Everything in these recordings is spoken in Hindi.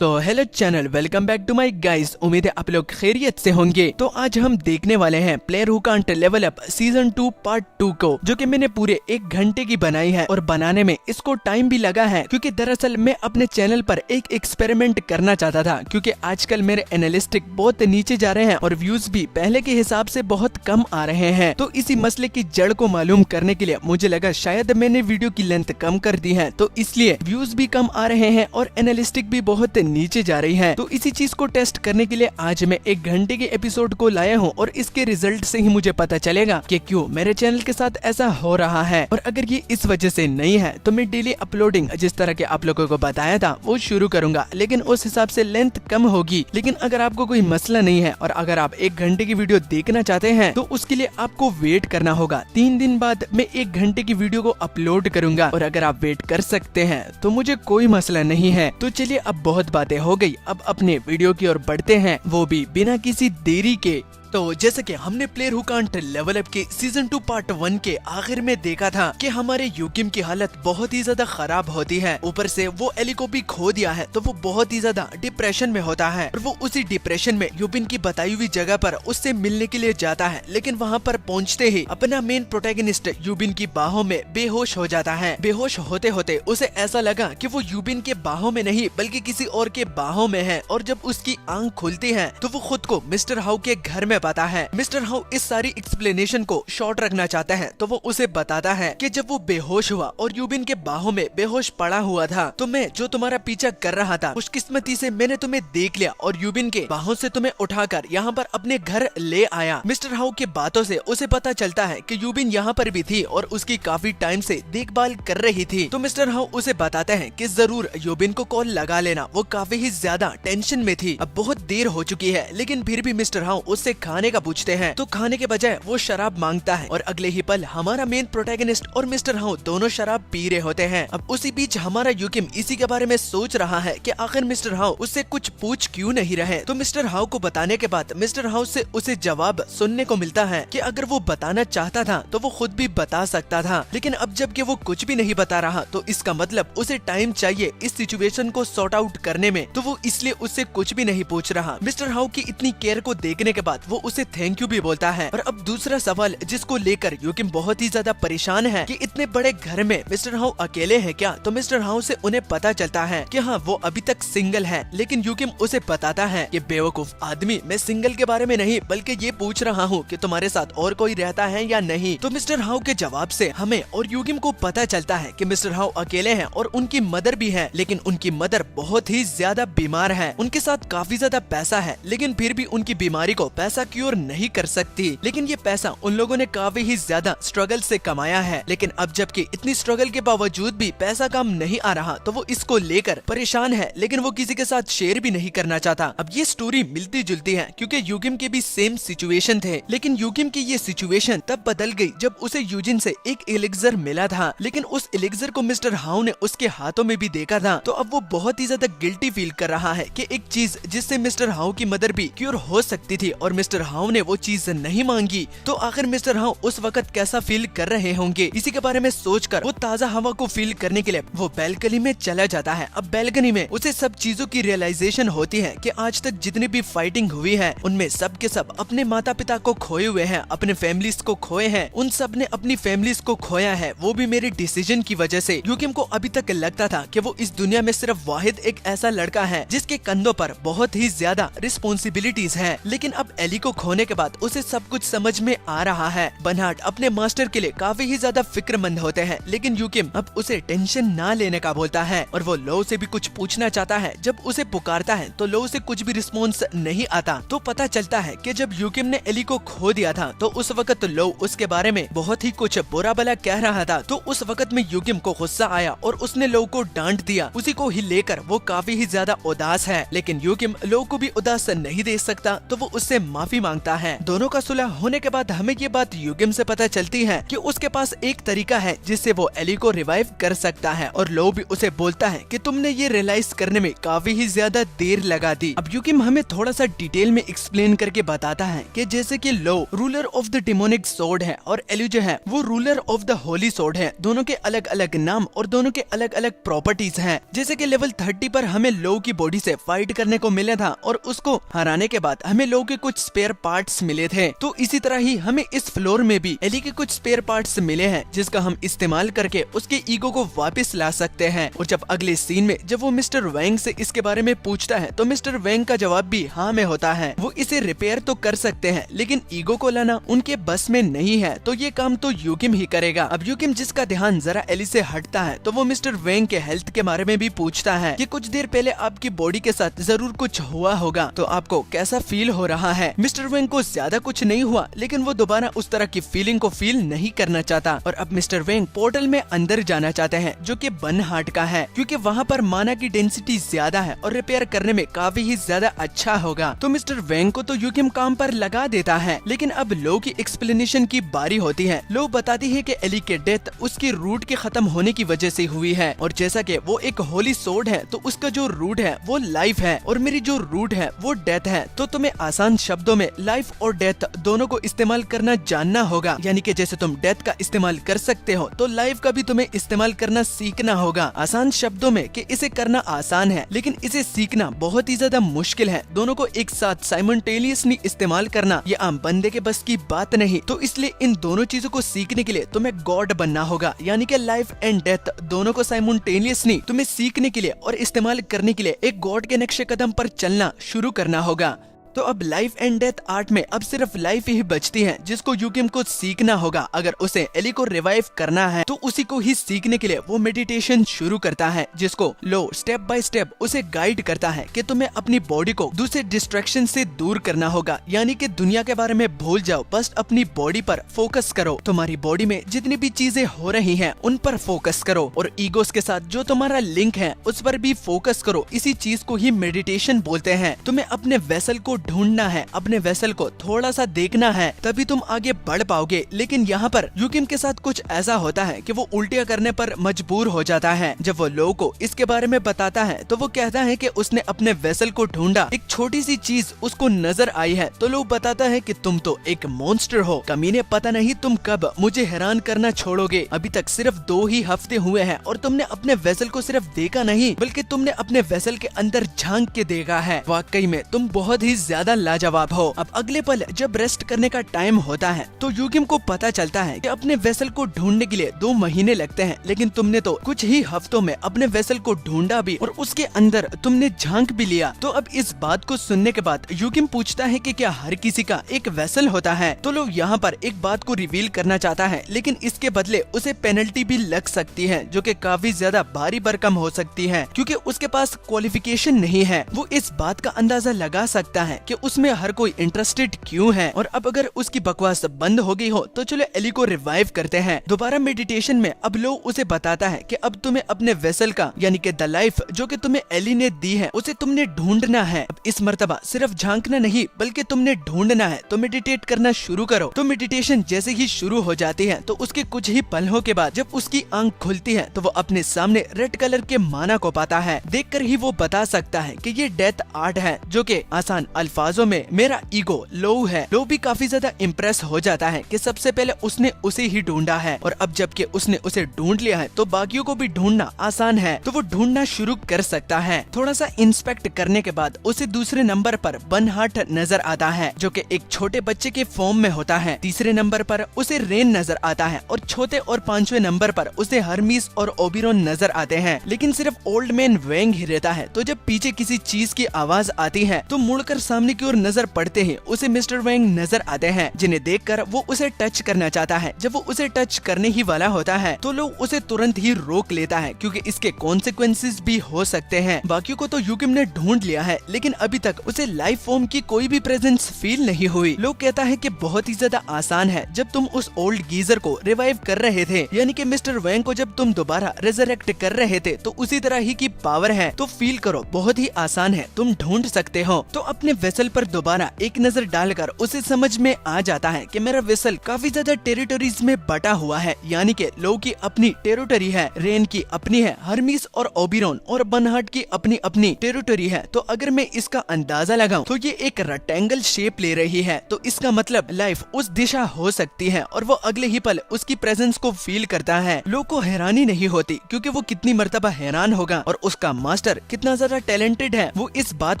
तो hello channel, welcome back to my guys. उम्मीद है आप लोग खैरियत से होंगे। तो आज हम देखने वाले हैं player who can't level up season 2 part 2 को, जो कि मैंने पूरे 1 घंटे की बनाई है और बनाने में इसको टाइम भी लगा है, क्योंकि दरअसल मैं अपने चैनल पर एक एक्सपेरिमेंट करना चाहता था। क्योंकि आजकल मेरे एनालिस्टिक बहुत नीचे जा रहे हैं और व्यूज भी पहले के हिसाब से बहुत कम आ रहे हैं। तो इसी मसले की जड़ को मालूम करने के लिए मुझे लगा शायद मैंने वीडियो की लेंथ कम कर दी है, तो इसलिए व्यूज भी कम आ रहे हैं और एनालिस्टिक भी बहुत नीचे जा रही है। तो इसी चीज को टेस्ट करने के लिए आज मैं 1 घंटे के एपिसोड को लाया हूँ और इसके रिजल्ट से ही मुझे पता चलेगा कि क्यों मेरे चैनल के साथ ऐसा हो रहा है। और अगर ये इस वजह से नहीं है तो मैं डेली अपलोडिंग जिस तरह के आप लोगों को बताया था वो शुरू करूंगा, लेकिन उस हिसाब से लेंथ कम होगी। लेकिन अगर आपको कोई मसला नहीं है और अगर आप 1 घंटे की वीडियो देखना चाहते हैं तो उसके लिए आपको वेट करना होगा। 3 दिन बाद मैं 1 घंटे की वीडियो को अपलोड करूंगा और अगर आप वेट कर सकते हैं तो मुझे कोई मसला नहीं है। तो चलिए, अब बहुत बातें हो गई, अब अपने वीडियो की ओर बढ़ते हैं, वो भी बिना किसी देरी के। तो जैसे कि हमने player who can't level up के सीजन 2 पार्ट 1 के आखिर में देखा था कि हमारे यूकिम की हालत बहुत ही ज्यादा खराब होती है। ऊपर से वो एली को भी खो दिया है तो वो बहुत ही ज्यादा डिप्रेशन में होता है और वो उसी डिप्रेशन में यूबिन की बताई हुई जगह पर उससे मिलने के लिए जाता है। लेकिन वहाँ पर पहुँचते ही अपना मेन प्रोटैगनिस्ट यूबिन की बाहों में बेहोश हो जाता है। बेहोश होते होते उसे ऐसा लगा कि वो यूबिन के बाहों में नहीं बल्कि किसी और के बाहों में है। और जब उसकी आंख खुलती है तो वो खुद को मिस्टर हाउ के घर में पाता है। मिस्टर हाउ इस सारी एक्सप्लेनेशन को शॉर्ट रखना चाहता है तो वो उसे बताता है कि जब वो बेहोश हुआ और यूबिन के बाहों में बेहोश पड़ा हुआ था तो मैं जो तुम्हारा पीछा कर रहा था खुशकिस्मती से मैंने तुम्हें देख लिया और यूबिन के बाहों से तुम्हें उठाकर यहाँ पर अपने घर ले आया। मिस्टर हाउ के बातों से उसे पता चलता है कि यूबिन यहाँ पर भी थी और उसकी काफी टाइम से देखभाल कर रही थी। तो मिस्टर हाउ उसे बताते हैं कि जरूर यूबिन को कॉल लगा लेना, वो काफी ही ज्यादा टेंशन में थी। अब बहुत देर हो चुकी है लेकिन फिर भी मिस्टर हाउ उससे खाने का पूछते हैं तो खाने के बजाय वो शराब मांगता है और अगले ही पल हमारा मेन प्रोटैगनिस्ट और मिस्टर हाउ दोनों शराब पी रहे होते हैं। अब उसी बीच हमारा यूकिम इसी के बारे में सोच रहा है कि आखिर मिस्टर हाउ उससे कुछ पूछ क्यों नहीं रहे। तो मिस्टर हाउ को बताने के बाद मिस्टर हाउ से उसे जवाब सुनने को मिलता है कि अगर वो बताना चाहता था तो वो खुद भी बता सकता था, लेकिन अब जबकि वो कुछ भी नहीं बता रहा तो इसका मतलब उसे टाइम चाहिए इस सिचुएशन को सॉर्ट आउट करने में, तो वो इसलिए उससे कुछ भी नहीं पूछ रहा। मिस्टर हाउ की इतनी केयर को देखने के बाद वो उसे थैंक यू भी बोलता है। और अब दूसरा सवाल जिसको लेकर यूकिम बहुत ही ज्यादा परेशान है कि इतने बड़े घर में मिस्टर हाउ अकेले हैं क्या। तो मिस्टर हाउ से उन्हें पता चलता है कि हाँ वो अभी तक सिंगल है, लेकिन यूकिम उसे बताता है कि बेवकूफ आदमी, मैं सिंगल के बारे में नहीं बल्कि ये पूछ रहा हूँ कि तुम्हारे साथ और कोई रहता है या नहीं। तो मिस्टर हाउ के जवाब से हमें और यूकिम को पता चलता है कि मिस्टर हाउ अकेले हैं और उनकी मदर भी है, लेकिन उनकी मदर बहुत ही ज्यादा बीमार है। उनके साथ काफी ज्यादा पैसा है लेकिन फिर भी उनकी बीमारी को पैसा क्योर नहीं कर सकती। लेकिन ये पैसा उन लोगों ने काफी ही ज्यादा स्ट्रगल से कमाया है, लेकिन अब जबकि इतनी स्ट्रगल के बावजूद भी पैसा काम नहीं आ रहा तो वो इसको लेकर परेशान है, लेकिन वो किसी के साथ शेयर भी नहीं करना चाहता। अब ये स्टोरी मिलती जुलती है क्योंकि यूकिम के भी सेम सिचुएशन थे, लेकिन यूकिम की ये सिचुएशन तब बदल गई जब उसे यूजिन से एक एलिक्सर मिला था। लेकिन उस एलिक्सर को मिस्टर हाउ ने उसके हाथों में भी देखा था, तो अब वो बहुत ही ज्यादा गिल्टी फील कर रहा है कि एक चीज जिससे मिस्टर हाउ की मदर भी क्योर हो सकती थी और मिस्टर हाउ ने वो चीज नहीं मांगी, तो आखिर मिस्टर हाउ उस वक्त कैसा फील कर रहे होंगे। इसी के बारे में सोचकर वो ताजा हवा को फील करने के लिए वो बैल्कनी में चला जाता है। अब बैल्कनी में उसे सब चीजों की रियलाइजेशन होती है कि आज तक जितनी भी फाइटिंग हुई है उनमें सब के सब अपने माता पिता को खोए हुए हैं, अपने फैमिलीज को खोए हैं, उन सब ने अपनी फैमिलीज को खोया है, वो भी मेरे डिसीजन की वजह से। यूकिम को अभी तक लगता था कि वो इस दुनिया में सिर्फ वाहिद एक ऐसा लड़का है जिसके कंधों पर बहुत ही ज्यादा रिस्पॉन्सिबिलिटीज है, लेकिन अब एली को खोने के बाद उसे सब कुछ समझ में आ रहा है। बर्नार्ड अपने मास्टर के लिए काफी ही ज्यादा फिक्रमंद होते हैं, लेकिन यूकिम अब उसे टेंशन ना लेने का बोलता है और वो लो से भी कुछ पूछना चाहता है। जब उसे पुकारता है तो लो से कुछ भी रिस्पॉन्स नहीं आता, तो पता चलता है कि जब यूकिम ने एली को खो दिया था तो उस वक्त लो उसके बारे में बहुत ही कुछ बुरा भला कह रहा था। तो उस वक्त में यूकिम को गुस्सा आया और उसने लो को डांट दिया। उसी को ही लेकर वो काफी ही ज्यादा उदास है, लेकिन यूकिम लो को भी उदास नहीं देख सकता, तो वो उससे माफी माफी मांगता है। दोनों का सुलह होने के बाद हमें ये बात युगिम से पता चलती है कि उसके पास एक तरीका है जिससे वो एली को रिवाइव कर सकता है, और लो भी उसे बोलता है कि तुमने ये रियलाइज करने में काफी ही ज्यादा देर लगा दी। अब युगिम हमें थोड़ा सा डिटेल में एक्सप्लेन करके बताता है कि जैसे कि Lo ruler of the demonic sword है और एली जो है वो ruler of the holy sword है। दोनों के अलग अलग नाम और दोनों के अलग अलग प्रॉपर्टीज हैं। जैसे कि लेवल 30 पर हमें लो की बॉडी से फाइट करने को मिला था और उसको हराने के बाद हमें लो के कुछ स्पेयर पार्ट्स मिले थे, तो इसी तरह ही हमें इस फ्लोर में भी एली के कुछ स्पेयर पार्ट्स मिले हैं जिसका हम इस्तेमाल करके उसके ईगो को वापस ला सकते हैं। और जब अगले सीन में जब वो मिस्टर वैंग से इसके बारे में पूछता है तो मिस्टर वैंग का जवाब भी हाँ में होता है। वो इसे रिपेयर तो कर सकते हैं लेकिन ईगो को लाना उनके बस में नहीं है, तो ये काम तो युगिम ही करेगा। अब युगिम जिसका ध्यान जरा एली से हटता है तो वो मिस्टर वैंग के हेल्थ के बारे में भी पूछता है कि कुछ देर पहले आपकी बॉडी के साथ जरूर कुछ हुआ होगा, तो आपको कैसा फील हो रहा है। मिस्टर वैंग को ज्यादा कुछ नहीं हुआ लेकिन वो दोबारा उस तरह की फीलिंग को फील नहीं करना चाहता, और अब मिस्टर वैंग पोर्टल में अंदर जाना चाहते हैं जो कि बन हार्ट का है, क्योंकि वहाँ पर माना की डेंसिटी ज्यादा है और रिपेयर करने में काफी ही ज्यादा अच्छा होगा। तो मिस्टर वैंग को तो युगिम काम पर लगा देता है, लेकिन अब लो की एक्सप्लेनेशन की बारी होती है। लो बताती है कि एली के डेथ उसकी रूट के खत्म होने की वजह से हुई है, और जैसा कि वो एक होली सोर्ड है तो उसका जो रूट है वो लाइफ है और मेरी जो रूट है वो डेथ है। तो तुम्हें आसान शब्दों में लाइफ और डेथ दोनों को इस्तेमाल करना जानना होगा, यानी कि जैसे तुम डेथ का इस्तेमाल कर सकते हो तो लाइफ का भी तुम्हें इस्तेमाल करना सीखना होगा। आसान शब्दों में कि इसे करना आसान है लेकिन इसे सीखना बहुत ही ज्यादा मुश्किल है। दोनों को एक साथ साइमल्टेनियसली इस्तेमाल करना ये आम बंदे के बस की बात नहीं, तो इसलिए इन दोनों चीजों को सीखने के लिए तुम्हें गॉड बनना होगा, यानी कि लाइफ एंड डेथ दोनों को साइमल्टेनियसली तुम्हें सीखने के लिए और इस्तेमाल करने के लिए एक गॉड के नक्शे कदम पर चलना शुरू करना होगा। तो अब लाइफ एंड डेथ आर्ट में अब सिर्फ लाइफ ही बचती है जिसको युगिम को सीखना होगा। अगर उसे एली को रिवाइव करना है तो उसी को ही सीखने के लिए वो मेडिटेशन शुरू करता है, जिसको लो स्टेप बाय स्टेप उसे गाइड करता है कि तुम्हें अपनी बॉडी को दूसरे डिस्ट्रैक्शन से दूर करना होगा, यानी कि दुनिया के बारे में भूल जाओ, बस अपनी बॉडी पर फोकस करो। तुम्हारी बॉडी में जितनी भी चीजें हो रही हैं उन पर फोकस करो, और ईगोस के साथ जो तुम्हारा लिंक है उस पर भी फोकस करो। इसी चीज को ही मेडिटेशन बोलते हैं। तुम्हें अपने वेसल को ढूंढना है, अपने वेसल को थोड़ा सा देखना है, तभी तुम आगे बढ़ पाओगे। लेकिन यहाँ पर युगिम के साथ कुछ ऐसा होता है कि वो उल्टियाँ करने पर मजबूर हो जाता है। जब वो लो को इसके बारे में बताता है तो वो कहता है कि उसने अपने वेसल को ढूंढा, एक छोटी सी चीज उसको नजर आई है। तो लो बताता है कि तुम तो एक मॉन्स्टर हो, कमीने, पता नहीं तुम कब मुझे हैरान करना छोड़ोगे। अभी तक सिर्फ 2 ही हफ्ते हुए हैं और तुमने अपने वेसल को सिर्फ देखा नहीं बल्कि तुमने अपने वेसल के अंदर झांक के देखा है। वाकई में तुम बहुत ही ज्यादा लाजवाब हो। अब अगले पल जब रेस्ट करने का टाइम होता है तो युगिम को पता चलता है कि अपने वेसल को ढूंढने के लिए 2 महीने लगते हैं, लेकिन तुमने तो कुछ ही हफ्तों में अपने वेसल को ढूंढा भी और उसके अंदर तुमने झांक भी लिया। तो अब इस बात को सुनने के बाद युगिम पूछता है कि क्या हर किसी का एक वेसल होता है। तो लोग यहाँ पर एक बात को रिवील करना चाहता है, लेकिन इसके बदले उसे पेनल्टी भी लग सकती है जो कि काफी ज्यादा भारी भरकम हो सकती है, क्योंकि उसके पास क्वालिफिकेशन नहीं है। वो इस बात का अंदाजा लगा सकता है कि उसमें हर कोई इंटरेस्टेड क्यों है, और अब अगर उसकी बकवास बंद हो गई हो तो चलो एली को रिवाइव करते हैं। दोबारा मेडिटेशन में अब लो उसे बताता है कि अब तुम्हें अपने वेसल का, यानी कि द लाइफ जो कि तुम्हें एली ने दी है, उसे तुमने ढूंढना है। अब इस मर्तबा सिर्फ झांकना नहीं बल्कि तुमने ढूंढना है। तो मेडिटेट करना शुरू करो। तो मेडिटेशन जैसे ही शुरू हो जाती है तो उसके कुछ ही पलों के बाद जब उसकी आंख खुलती है तो वो अपने सामने रेड कलर के माना को पाता है। देखकर ही वो बता सकता है कि ये डेथ आर्ट है, जो कि आसान अल्फाजों में मेरा ईगो लो है। लो भी काफी ज्यादा इम्प्रेस हो जाता है कि सबसे पहले उसने उसे ही ढूंढा है, और अब जबकि उसने उसे ढूंढ लिया है तो बाकियों को भी ढूंढना आसान है, तो वो ढूंढना शुरू कर सकता है। थोड़ा सा इंस्पेक्ट करने के बाद उसे दूसरे नंबर पर बनहार्ट नजर आता है, जो कि एक छोटे बच्चे के फॉर्म में होता है। तीसरे नंबर पर उसे रेन नजर आता है, और चौथे और 5वें नंबर पर उसे हर्मीस और ओबिरोन नजर आते हैं। लेकिन सिर्फ ओल्ड मैन वेंग ही रहता है। तो जब पीछे किसी चीज की आवाज आती है तो मुड़कर सामने की ओर नजर पड़ते ही उसे मिस्टर वेंग नजर आते हैं, जिन्हें देखकर वो उसे टच करना चाहता है। जब वो उसे टच करने ही वाला होता है तो लोग उसे तुरंत ही रोक लेता है, क्योंकि इसके कॉन्सिक्वेंसेस भी हो सकते हैं। बाकियों को तो युगिम ने ढूंढ लिया है, लेकिन अभी तक उसे लाइफ फॉर्म की कोई भी प्रेजेंस फील नहीं हुई। लोग कहता है कि बहुत ही ज्यादा आसान है। जब तुम उस ओल्ड गीजर को रिवाइव कर रहे थे, यानी कि मिस्टर वेंग को जब तुम दोबारा रिजरेक्ट कर रहे थे, तो उसी तरह ही की पावर है। तो फील करो, बहुत ही आसान है, तुम ढूंढ सकते हो। तो अपने वेसल पर दोबारा एक नजर डालकर उसे समझ में आ जाता है कि मेरा वेसल काफी ज्यादा टेरिटरीज में बटा हुआ है, यानी कि लो की अपनी टेरिटरी है, रेन की अपनी है, हर्मीस और ओबेरॉन और बर्नहार्ड की अपनी अपनी टेरिटरी है। तो अगर मैं इसका अंदाजा लगाऊं तो ये एक रेक्टेंगल शेप ले रही है, तो इसका मतलब लाइफ उस दिशा हो सकती है और वो अगले ही पल उसकी प्रेजेंस को फील करता है। लो को हैरानी नहीं होती क्योंकि वो कितनी मर्तबा हैरान होगा और उसका मास्टर कितना ज्यादा टैलेंटेड है वो इस बात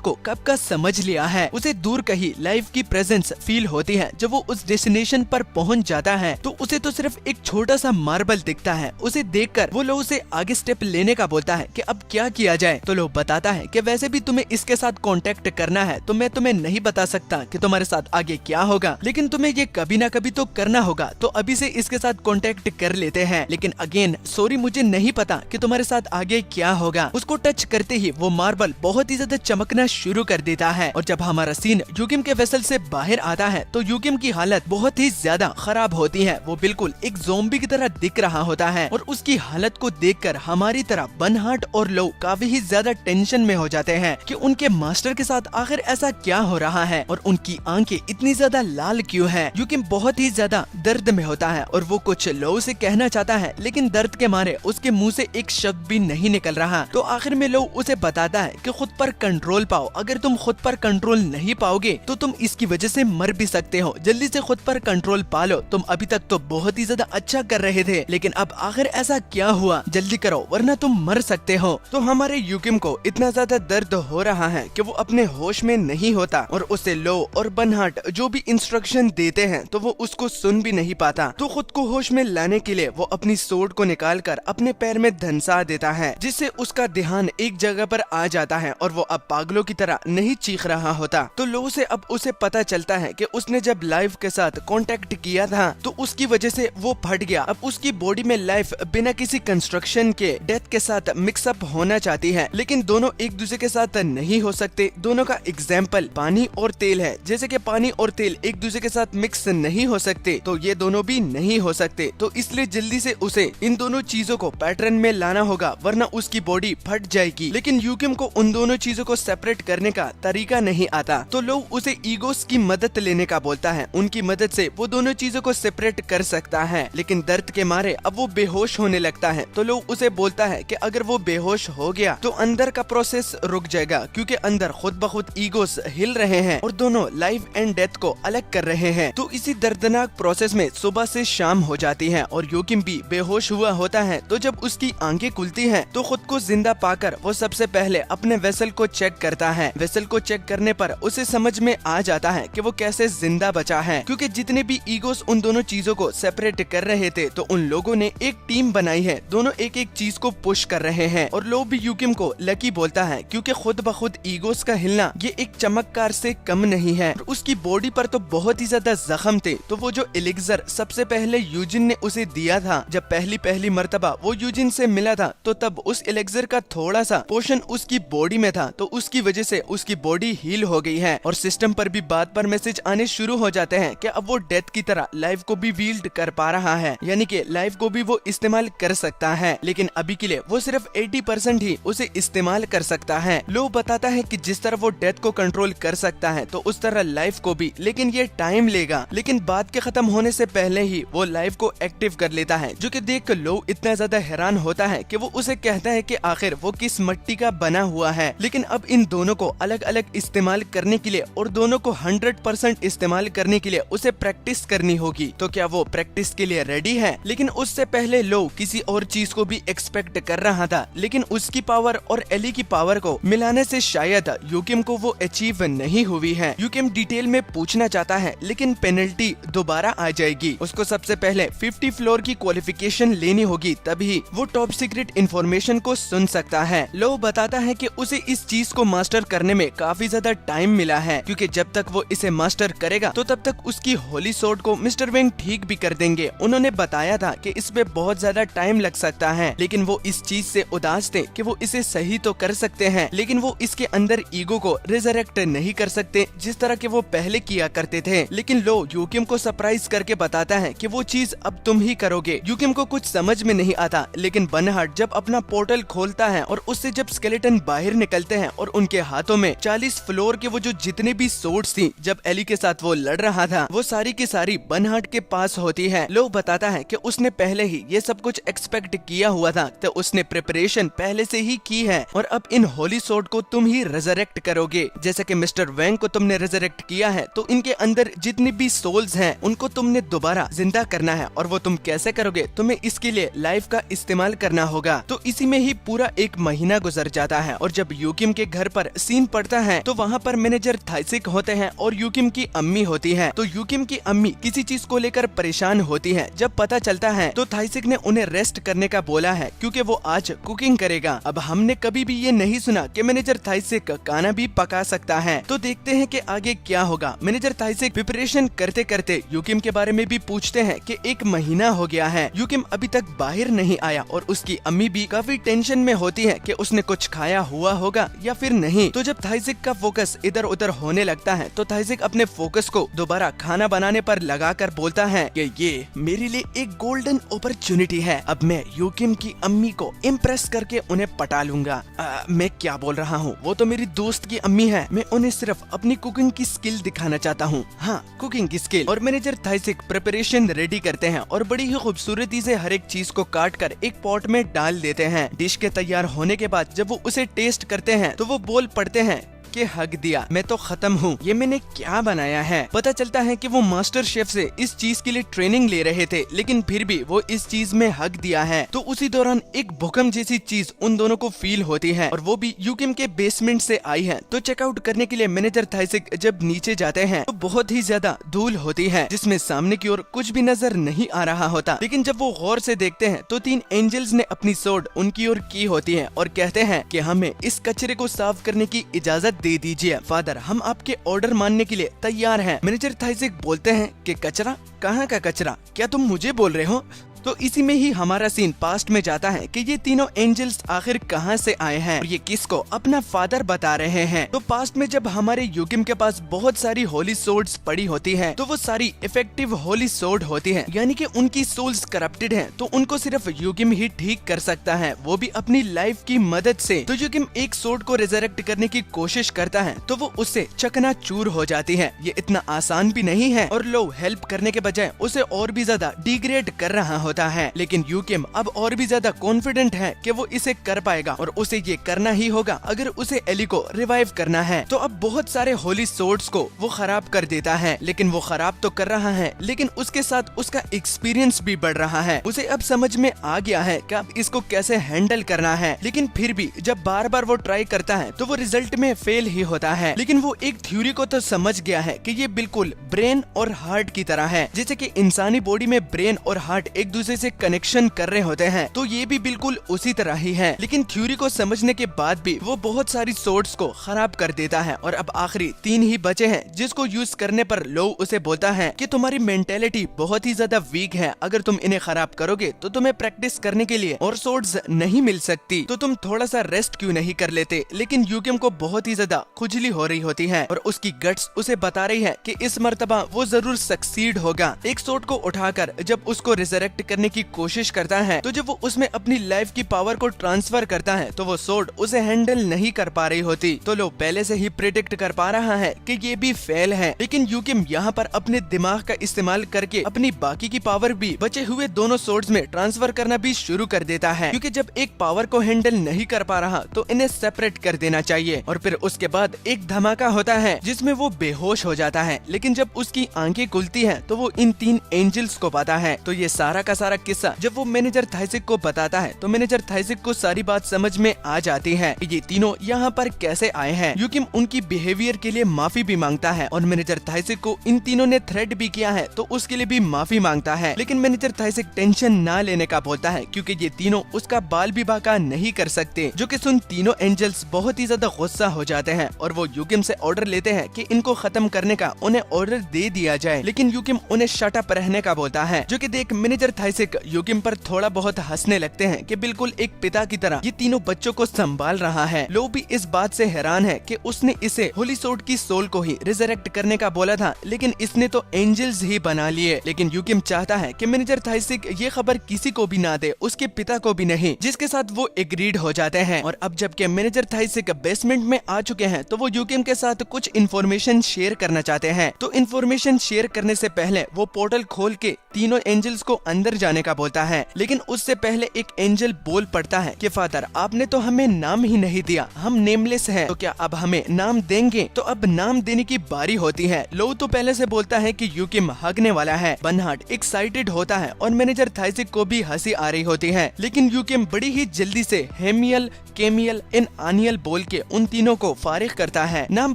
को कब का समझ लिया है। उसे दूर कहीं लाइफ की प्रेजेंस फील होती है। जब वो उस डेस्टिनेशन पर पहुंच जाता है तो उसे तो सिर्फ एक छोटा सा मार्बल दिखता है। उसे देखकर वो लो उसे आगे स्टेप लेने का बोलता है कि अब क्या किया जाए। तो लो बताता है कि वैसे भी तुम्हें इसके साथ कांटेक्ट करना है, तो मैं तुम्हें नहीं बता सकता कि तुम्हारे साथ आगे क्या होगा, लेकिन तुम्हें ये कभी ना कभी तो करना होगा, तो अभी से इसके साथ कांटेक्ट कर लेते हैं। लेकिन अगेन सॉरी, मुझे नहीं पता कि तुम्हारे साथ आगे क्या होगा। उसको टच करते ही वो मार्बल बहुत ही ज्यादा चमकना शुरू कर देता है और जब हमारा सीन यूकिम के वेसल से बाहर आता है तो यूकिम की हालत बहुत ही ज्यादा खराब होती है। वो बिल्कुल एक ज़ॉम्बी की तरह दिख रहा होता है और उसकी हालत को देखकर हमारी तरह बर्नहार्ड और लो काफी ही ज्यादा टेंशन में हो जाते हैं कि उनके मास्टर के साथ आखिर ऐसा क्या हो रहा है और उनकी आंखें इतनी ज्यादा लाल क्यों है। यूकिम बहुत ही ज्यादा दर्द में होता है और वो कुछ लो से कहना चाहता है, लेकिन दर्द के मारे उसके मुंह से एक शब्द भी नहीं निकल रहा। तो आखिर में लो उसे बताता है कि खुद पर कंट्रोल पाओ, अगर तुम खुद पर कंट्रोल नहीं पाओगे तो तुम इसकी वजह से मर भी सकते हो। जल्दी से खुद पर कंट्रोल पा लो, तुम अभी तक तो बहुत ही ज्यादा अच्छा कर रहे थे, लेकिन अब आखिर ऐसा क्या हुआ, जल्दी करो वरना तुम मर सकते हो। तो हमारे यूकिम को इतना ज्यादा दर्द हो रहा है कि वो अपने होश में नहीं होता और उसे लो और बर्नहार्ड जो भी इंस्ट्रक्शन देते हैं तो वो उसको सुन भी नहीं पाता। तो खुद को होश में लाने के लिए वो अपनी सोर्ड को निकालकर अपने पैर में धंसा देता है, जिससे उसका ध्यान एक जगह पर आ जाता है और वो अब पागलों की तरह नहीं चीख रहा होता। तो लो से अब उसे पता चलता है कि उसने जब लाइफ के साथ कांटेक्ट किया था तो उसकी वजह से वो फट गया। अब उसकी बॉडी में लाइफ बिना किसी कंस्ट्रक्शन के डेथ के साथ मिक्सअप होना चाहती है, लेकिन दोनों एक दूसरे के साथ नहीं हो सकते। दोनों का एग्जाम्पल पानी और तेल है, जैसे कि पानी और तेल एक दूसरे के साथ मिक्स नहीं हो सकते, तो ये दोनों भी नहीं हो सकते। तो इसलिए जल्दी से उसे इन दोनों चीजों को पैटर्न में लाना होगा वरना उसकी बॉडी फट जाएगी। लेकिन यूकिम को उन दोनों चीजों को सेपरेट करने का तरीका नहीं आता, तो लोग उसे ईगोस की मदद लेने का बोलता है। उनकी मदद से वो दोनों चीजों को सेपरेट कर सकता है, लेकिन दर्द के मारे अब वो बेहोश होने लगता है। तो लोग उसे बोलता है कि अगर वो बेहोश हो गया तो अंदर का प्रोसेस रुक जाएगा, क्योंकि अंदर खुद ब खुद ईगोस हिल रहे हैं और दोनों लाइफ एंड डेथ को अलग कर रहे हैं। तो इसी दर्दनाक प्रोसेस में सुबह से शाम हो जाती है और यूकिम भी बेहोश हुआ होता है। तो जब उसकी आंखें खुलती हैं तो खुद को जिंदा पाकर वो सबसे पहले अपने वेसल को चेक करता है। वेसल को चेक करने पर उसे समझ में आ जाता है कि वो कैसे जिंदा बचा है, क्योंकि जितने भी ईगोस उन दोनों चीजों को सेपरेट कर रहे थे तो उन लोगों ने एक टीम बनाई है, दोनों एक एक चीज को पुश कर रहे हैं। और लोग भी यूकिम को लकी बोलता है, क्योंकि खुद ब खुद ईगोस का हिलना ये एक चमत्कार से कम नहीं है। उसकी बॉडी पर तो बहुत ही ज्यादा जख्म थे, तो वो जो एलिक्सर सबसे पहले यूजिन ने उसे दिया था, जब पहली मर्तबा वो यूजिन से मिला था तो तब उस एलिक्सर का थोड़ा सा पोर्शन उसकी बॉडी में था, तो उसकी वजह से उसकी बॉडी हील हो गई है। और सिस्टम पर भी बात पर मैसेज आने शुरू हो जाते हैं कि अब वो डेथ की तरह लाइफ को भी वील्ड कर पा रहा है, यानी कि लाइफ को भी वो इस्तेमाल कर सकता है, लेकिन अभी के लिए वो सिर्फ 80% ही उसे इस्तेमाल कर सकता है। लो बताता है कि जिस तरह वो डेथ को कंट्रोल कर सकता है तो उस तरह लाइफ को भी, लेकिन ये टाइम लेगा। लेकिन बात के खत्म होने से पहले ही वो लाइफ को एक्टिव कर लेता है, जो कि देख कर लो इतना ज्यादा हैरान होता है कि वो उसे कहता है कि आखिर वो किस मिट्टी का बना हुआ है। लेकिन अब इन दोनों को अलग अलग इस्तेमाल करने के लिए और दोनों को 100% इस्तेमाल करने के लिए उसे प्रैक्टिस करनी होगी। तो क्या वो प्रैक्टिस के लिए रेडी है? लेकिन उससे पहले लो किसी और चीज को भी एक्सपेक्ट कर रहा था, लेकिन उसकी पावर और एली की पावर को मिलाने से शायद यूकिम को वो अचीव नहीं हुई है। यूकिम डिटेल में पूछना चाहता है, लेकिन पेनल्टी दोबारा आ जाएगी। उसको सबसे पहले 50 फ्लोर की क्वालिफिकेशन लेनी होगी, तभी वो टॉप सीक्रेट इंफॉर्मेशन को सुन सकता है। लो बताता है कि उसे इस चीज को मास्टर करने में काफी ज्यादा टाइम मिला है, क्योंकि जब तक वो इसे मास्टर करेगा तो तब तक उसकी होली सोर्ड को मिस्टर वेंग ठीक भी कर देंगे। उन्होंने बताया था कि इसमें बहुत ज्यादा टाइम लग सकता है, लेकिन वो इस चीज से उदास थे कि वो इसे सही तो कर सकते हैं, लेकिन वो इसके अंदर ईगो को रिजरेक्ट नहीं कर सकते जिस तरह के वो पहले किया करते थे। लेकिन लो यूकिम को सरप्राइज करके बताता है कि वो चीज अब तुम ही करोगे। यूकिम को कुछ समझ में नहीं आता, लेकिन बर्नहार्ड जब अपना पोर्टल खोलता है और उससे जब स्केलेटन बाहर निकलते हैं और उनके हाथों में 40 फ्लोर श्योर कि वो जो जितने भी सोर्ड्स थी जब एली के साथ वो लड़ रहा था वो सारी की सारी बर्नहार्ड के पास होती है। लो बताता है कि उसने पहले ही ये सब कुछ एक्सपेक्ट किया हुआ था, तो उसने प्रिपरेशन पहले से ही की है और अब इन होली सोर्ड को तुम ही रेजरेक्ट करोगे। जैसे कि मिस्टर वैंग को तुमने रेजरेक्ट किया है तो इनके अंदर जितनी भी सोल्स हैं उनको तुमने दोबारा जिंदा करना है। और वो तुम कैसे करोगे? तुम्हें इसके लिए लाइफ का इस्तेमाल करना होगा। तो इसी में ही पूरा एक महीना गुजर जाता है और जब यूकिम के घर पर सीन पड़ता है तो वहाँ पर मैनेजर थाइसिक होते हैं और यूकिम की अम्मी होती है। तो यूकिम की अम्मी किसी चीज को लेकर परेशान होती है। जब पता चलता है तो थाइसिक ने उन्हें रेस्ट करने का बोला है क्योंकि वो आज कुकिंग करेगा। अब हमने कभी भी ये नहीं सुना कि मैनेजर थाइसिक खाना भी पका सकता है। तो देखते हैं कि आगे क्या होगा। मैनेजर थाइसिक प्रिपरेशन करते करते यूकिम के बारे में भी पूछते हैं कि एक महीना हो गया है, यूकिम अभी तक बाहर नहीं आया और उसकी अम्मी भी काफी टेंशन में होती है कि उसने कुछ खाया हुआ होगा या फिर नहीं। तो जब थाइसिक का फोकस इधर उधर होने लगता है तो थाइसिक अपने फोकस को दोबारा खाना बनाने पर लगाकर बोलता है कि ये मेरे लिए एक गोल्डन अपॉर्चुनिटी है। अब मैं यूकिम की अम्मी को इम्प्रेस करके उन्हें पटा लूंगा। मैं क्या बोल रहा हूँ, वो तो मेरी दोस्त की अम्मी है। मैं उन्हें सिर्फ अपनी कुकिंग की स्किल दिखाना चाहता हूँ। हाँ, कुकिंग की स्किल। और मैनेजर थाइसिक प्रिपरेशन रेडी करते हैं और बड़ी ही खूबसूरती से हर एक चीज को काट कर एक पॉट में डाल देते हैं। डिश के तैयार होने के बाद जब वो उसे टेस्ट करते हैं तो वो बोल पड़ते हैं के हक दिया, मैं तो खत्म हूँ, ये मैंने क्या बनाया है। पता चलता है कि वो मास्टर शेफ से इस चीज के लिए ट्रेनिंग ले रहे थे लेकिन फिर भी वो इस चीज में हक दिया है। तो उसी दौरान एक भूकंप जैसी चीज उन दोनों को फील होती है और वो भी यूकिम के बेसमेंट से आई है। तो चेकआउट करने के लिए मैनेजर थाइसिक जब नीचे जाते हैं तो बहुत ही ज्यादा धूल होती है जिसमें सामने की ओर कुछ भी नजर नहीं आ रहा होता। लेकिन जब वो गौर से देखते हैं तो 3 एंजल्स ने अपनी सोर्ड उनकी ओर की होती है और कहते हैं कि हमें इस कचरे को साफ करने की इजाजत दे दीजिए फादर, हम आपके ऑर्डर मानने के लिए तैयार हैं। मैनेजर थाइसिक बोलते हैं कि कचरा? कहाँ का कचरा? क्या तुम मुझे बोल रहे हो? तो इसी में ही हमारा सीन पास्ट में जाता है कि ये तीनों एंजल्स आखिर कहाँ से आए हैं और ये किसको अपना फादर बता रहे हैं। तो पास्ट में जब हमारे यूकिम के पास बहुत सारी होली सोर्ड्स पड़ी होती हैं, तो वो सारी इफेक्टिव होली सोर्ड होती हैं, यानी कि उनकी सोल्स करप्टेड हैं, तो उनको सिर्फ यूकिम ही ठीक कर सकता है, वो भी अपनी लाइफ की मदद से। तो यूकिम एक सोर्ड को रिजरेक्ट करने की कोशिश करता है तो वो उससे चकनाचूर हो जाती है। ये इतना आसान भी नहीं है और लो हेल्प करने के बजाय उसे और भी ज्यादा डिग्रेड कर रहा होता है। लेकिन यूकिम अब और भी ज्यादा कॉन्फिडेंट है कि वो इसे कर पाएगा और उसे ये करना ही होगा अगर उसे एली को रिवाइव करना है। तो अब बहुत सारे होली सोर्ड्स को वो खराब कर देता है, लेकिन वो खराब तो कर रहा है लेकिन उसके साथ उसका एक्सपीरियंस भी बढ़ रहा है। उसे अब समझ में आ गया है कि अब इसको कैसे हैंडल करना है। लेकिन फिर भी जब बार बार वो ट्राई करता है तो वो रिजल्ट में फेल ही होता है। लेकिन वो एक थ्योरी को तो समझ गया है कि ये बिल्कुल ब्रेन और हार्ट की तरह है। जैसे कि इंसानी बॉडी में ब्रेन और हार्ट एक दूसरे से कनेक्शन कर रहे होते हैं, तो ये भी बिल्कुल उसी तरह ही है। लेकिन थ्योरी को समझने के बाद भी वो बहुत सारी सोर्ड्स को खराब कर देता है और अब आखिरी 3 ही बचे हैं जिसको यूज करने पर लो उसे बोलता है कि तुम्हारी मेंटेलिटी बहुत ही ज्यादा वीक है, अगर तुम इन्हें खराब करोगे तो तुम्हें प्रैक्टिस करने के लिए और सोर्ड्स नहीं मिल सकती, तो तुम थोड़ा सा रेस्ट क्यों नहीं कर लेते। लेकिन यूकिम को बहुत ही ज्यादा खुजली हो रही होती है और उसकी गट्स उसे बता रही है कि इस मर्तबा वो जरूर सक्सीड होगा। एक सोर्ड को उठाकर जब उसको रिजरेक्ट करने की कोशिश करता है तो जब वो उसमें अपनी लाइफ की पावर को ट्रांसफर करता है तो वो सोर्ड उसे हैंडल नहीं कर पा रही होती। तो लो पहले से ही प्रेडिक्ट कर पा रहा है कि ये भी फेल है। लेकिन यूकिम यहाँ पर अपने दिमाग का इस्तेमाल करके अपनी बाकी की पावर भी बचे हुए दोनों सोर्ड्स में ट्रांसफर करना भी शुरू कर देता है, क्योंकि जब एक पावर को हैंडल नहीं कर पा रहा तो इन्हें सेपरेट कर देना चाहिए। और फिर उसके बाद एक धमाका होता है जिसमें वो बेहोश हो जाता है। लेकिन जब उसकी आंखें खुलती है तो वो इन 3 एंजल्स को पाता है। तो ये सारा का सारा किस्सा जब वो मैनेजर थाइसिक को बताता है तो मैनेजर थाइसिक को सारी बात समझ में आ जाती है। ये तीनों यहाँ पर कैसे आए हैं। यूकिम उनकी बिहेवियर के लिए माफी भी मांगता है और मैनेजर थाइसिक को इन तीनों ने थ्रेट भी किया है तो उसके लिए भी माफी मांगता है। लेकिन मैनेजर थाइसिक टेंशन ना लेने का बोलता है क्योंकि ये तीनों उसका बाल भी बाका नहीं कर सकते, जो कि सुन तीनों एंजल्स बहुत ही ज्यादा गुस्सा हो जाते हैं और वो यूकिम से ऑर्डर लेते हैं कि इनको खत्म करने का उन्हें ऑर्डर दे दिया जाए। लेकिन यूकिम उन्हें शट अप रहने का बोलता है, जो कि देख मैनेजर थाइसेक यूकिम पर थोड़ा बहुत हंसने लगते हैं कि बिल्कुल एक पिता की तरह ये तीनों बच्चों को संभाल रहा है। लो भी इस बात से हैरान है कि उसने इसे होली सोर्ड की सोल को ही रिजरेक्ट करने का बोला था, लेकिन इसने तो एंजल्स ही बना लिए। लेकिन यूकिम चाहता है कि मैनेजर थाइसेक ये खबर किसी को भी ना दे, उसके पिता को भी नहीं, जिसके साथ वो एग्रीड हो जाते हैं। और अब जबकि मैनेजर थाइसेक बेसमेंट में आ चुके हैं तो वो यूकिम के साथ कुछ इन्फॉर्मेशन शेयर करना चाहते हैं। तो इन्फॉर्मेशन शेयर करने से पहले वो पोर्टल खोल के तीनों एंजल्स को अंदर जाने का बोलता है, लेकिन उससे पहले एक एंजल बोल पड़ता है कि फादर आपने तो हमें नाम ही नहीं दिया, हम नेमलेस हैं, तो क्या अब हमें नाम देंगे? तो अब नाम देने की बारी होती है। लो तो पहले से बोलता है कि यूकिम हगने वाला है। बर्नहार्ड एक्साइटेड होता है और मैनेजर थाइसेक को भी हंसी आ रही होती है, लेकिन यूकिम बड़ी ही जल्दी से हेमियल, केमियल एंड आनियल बोल के उन तीनों को फारिग करता है। नाम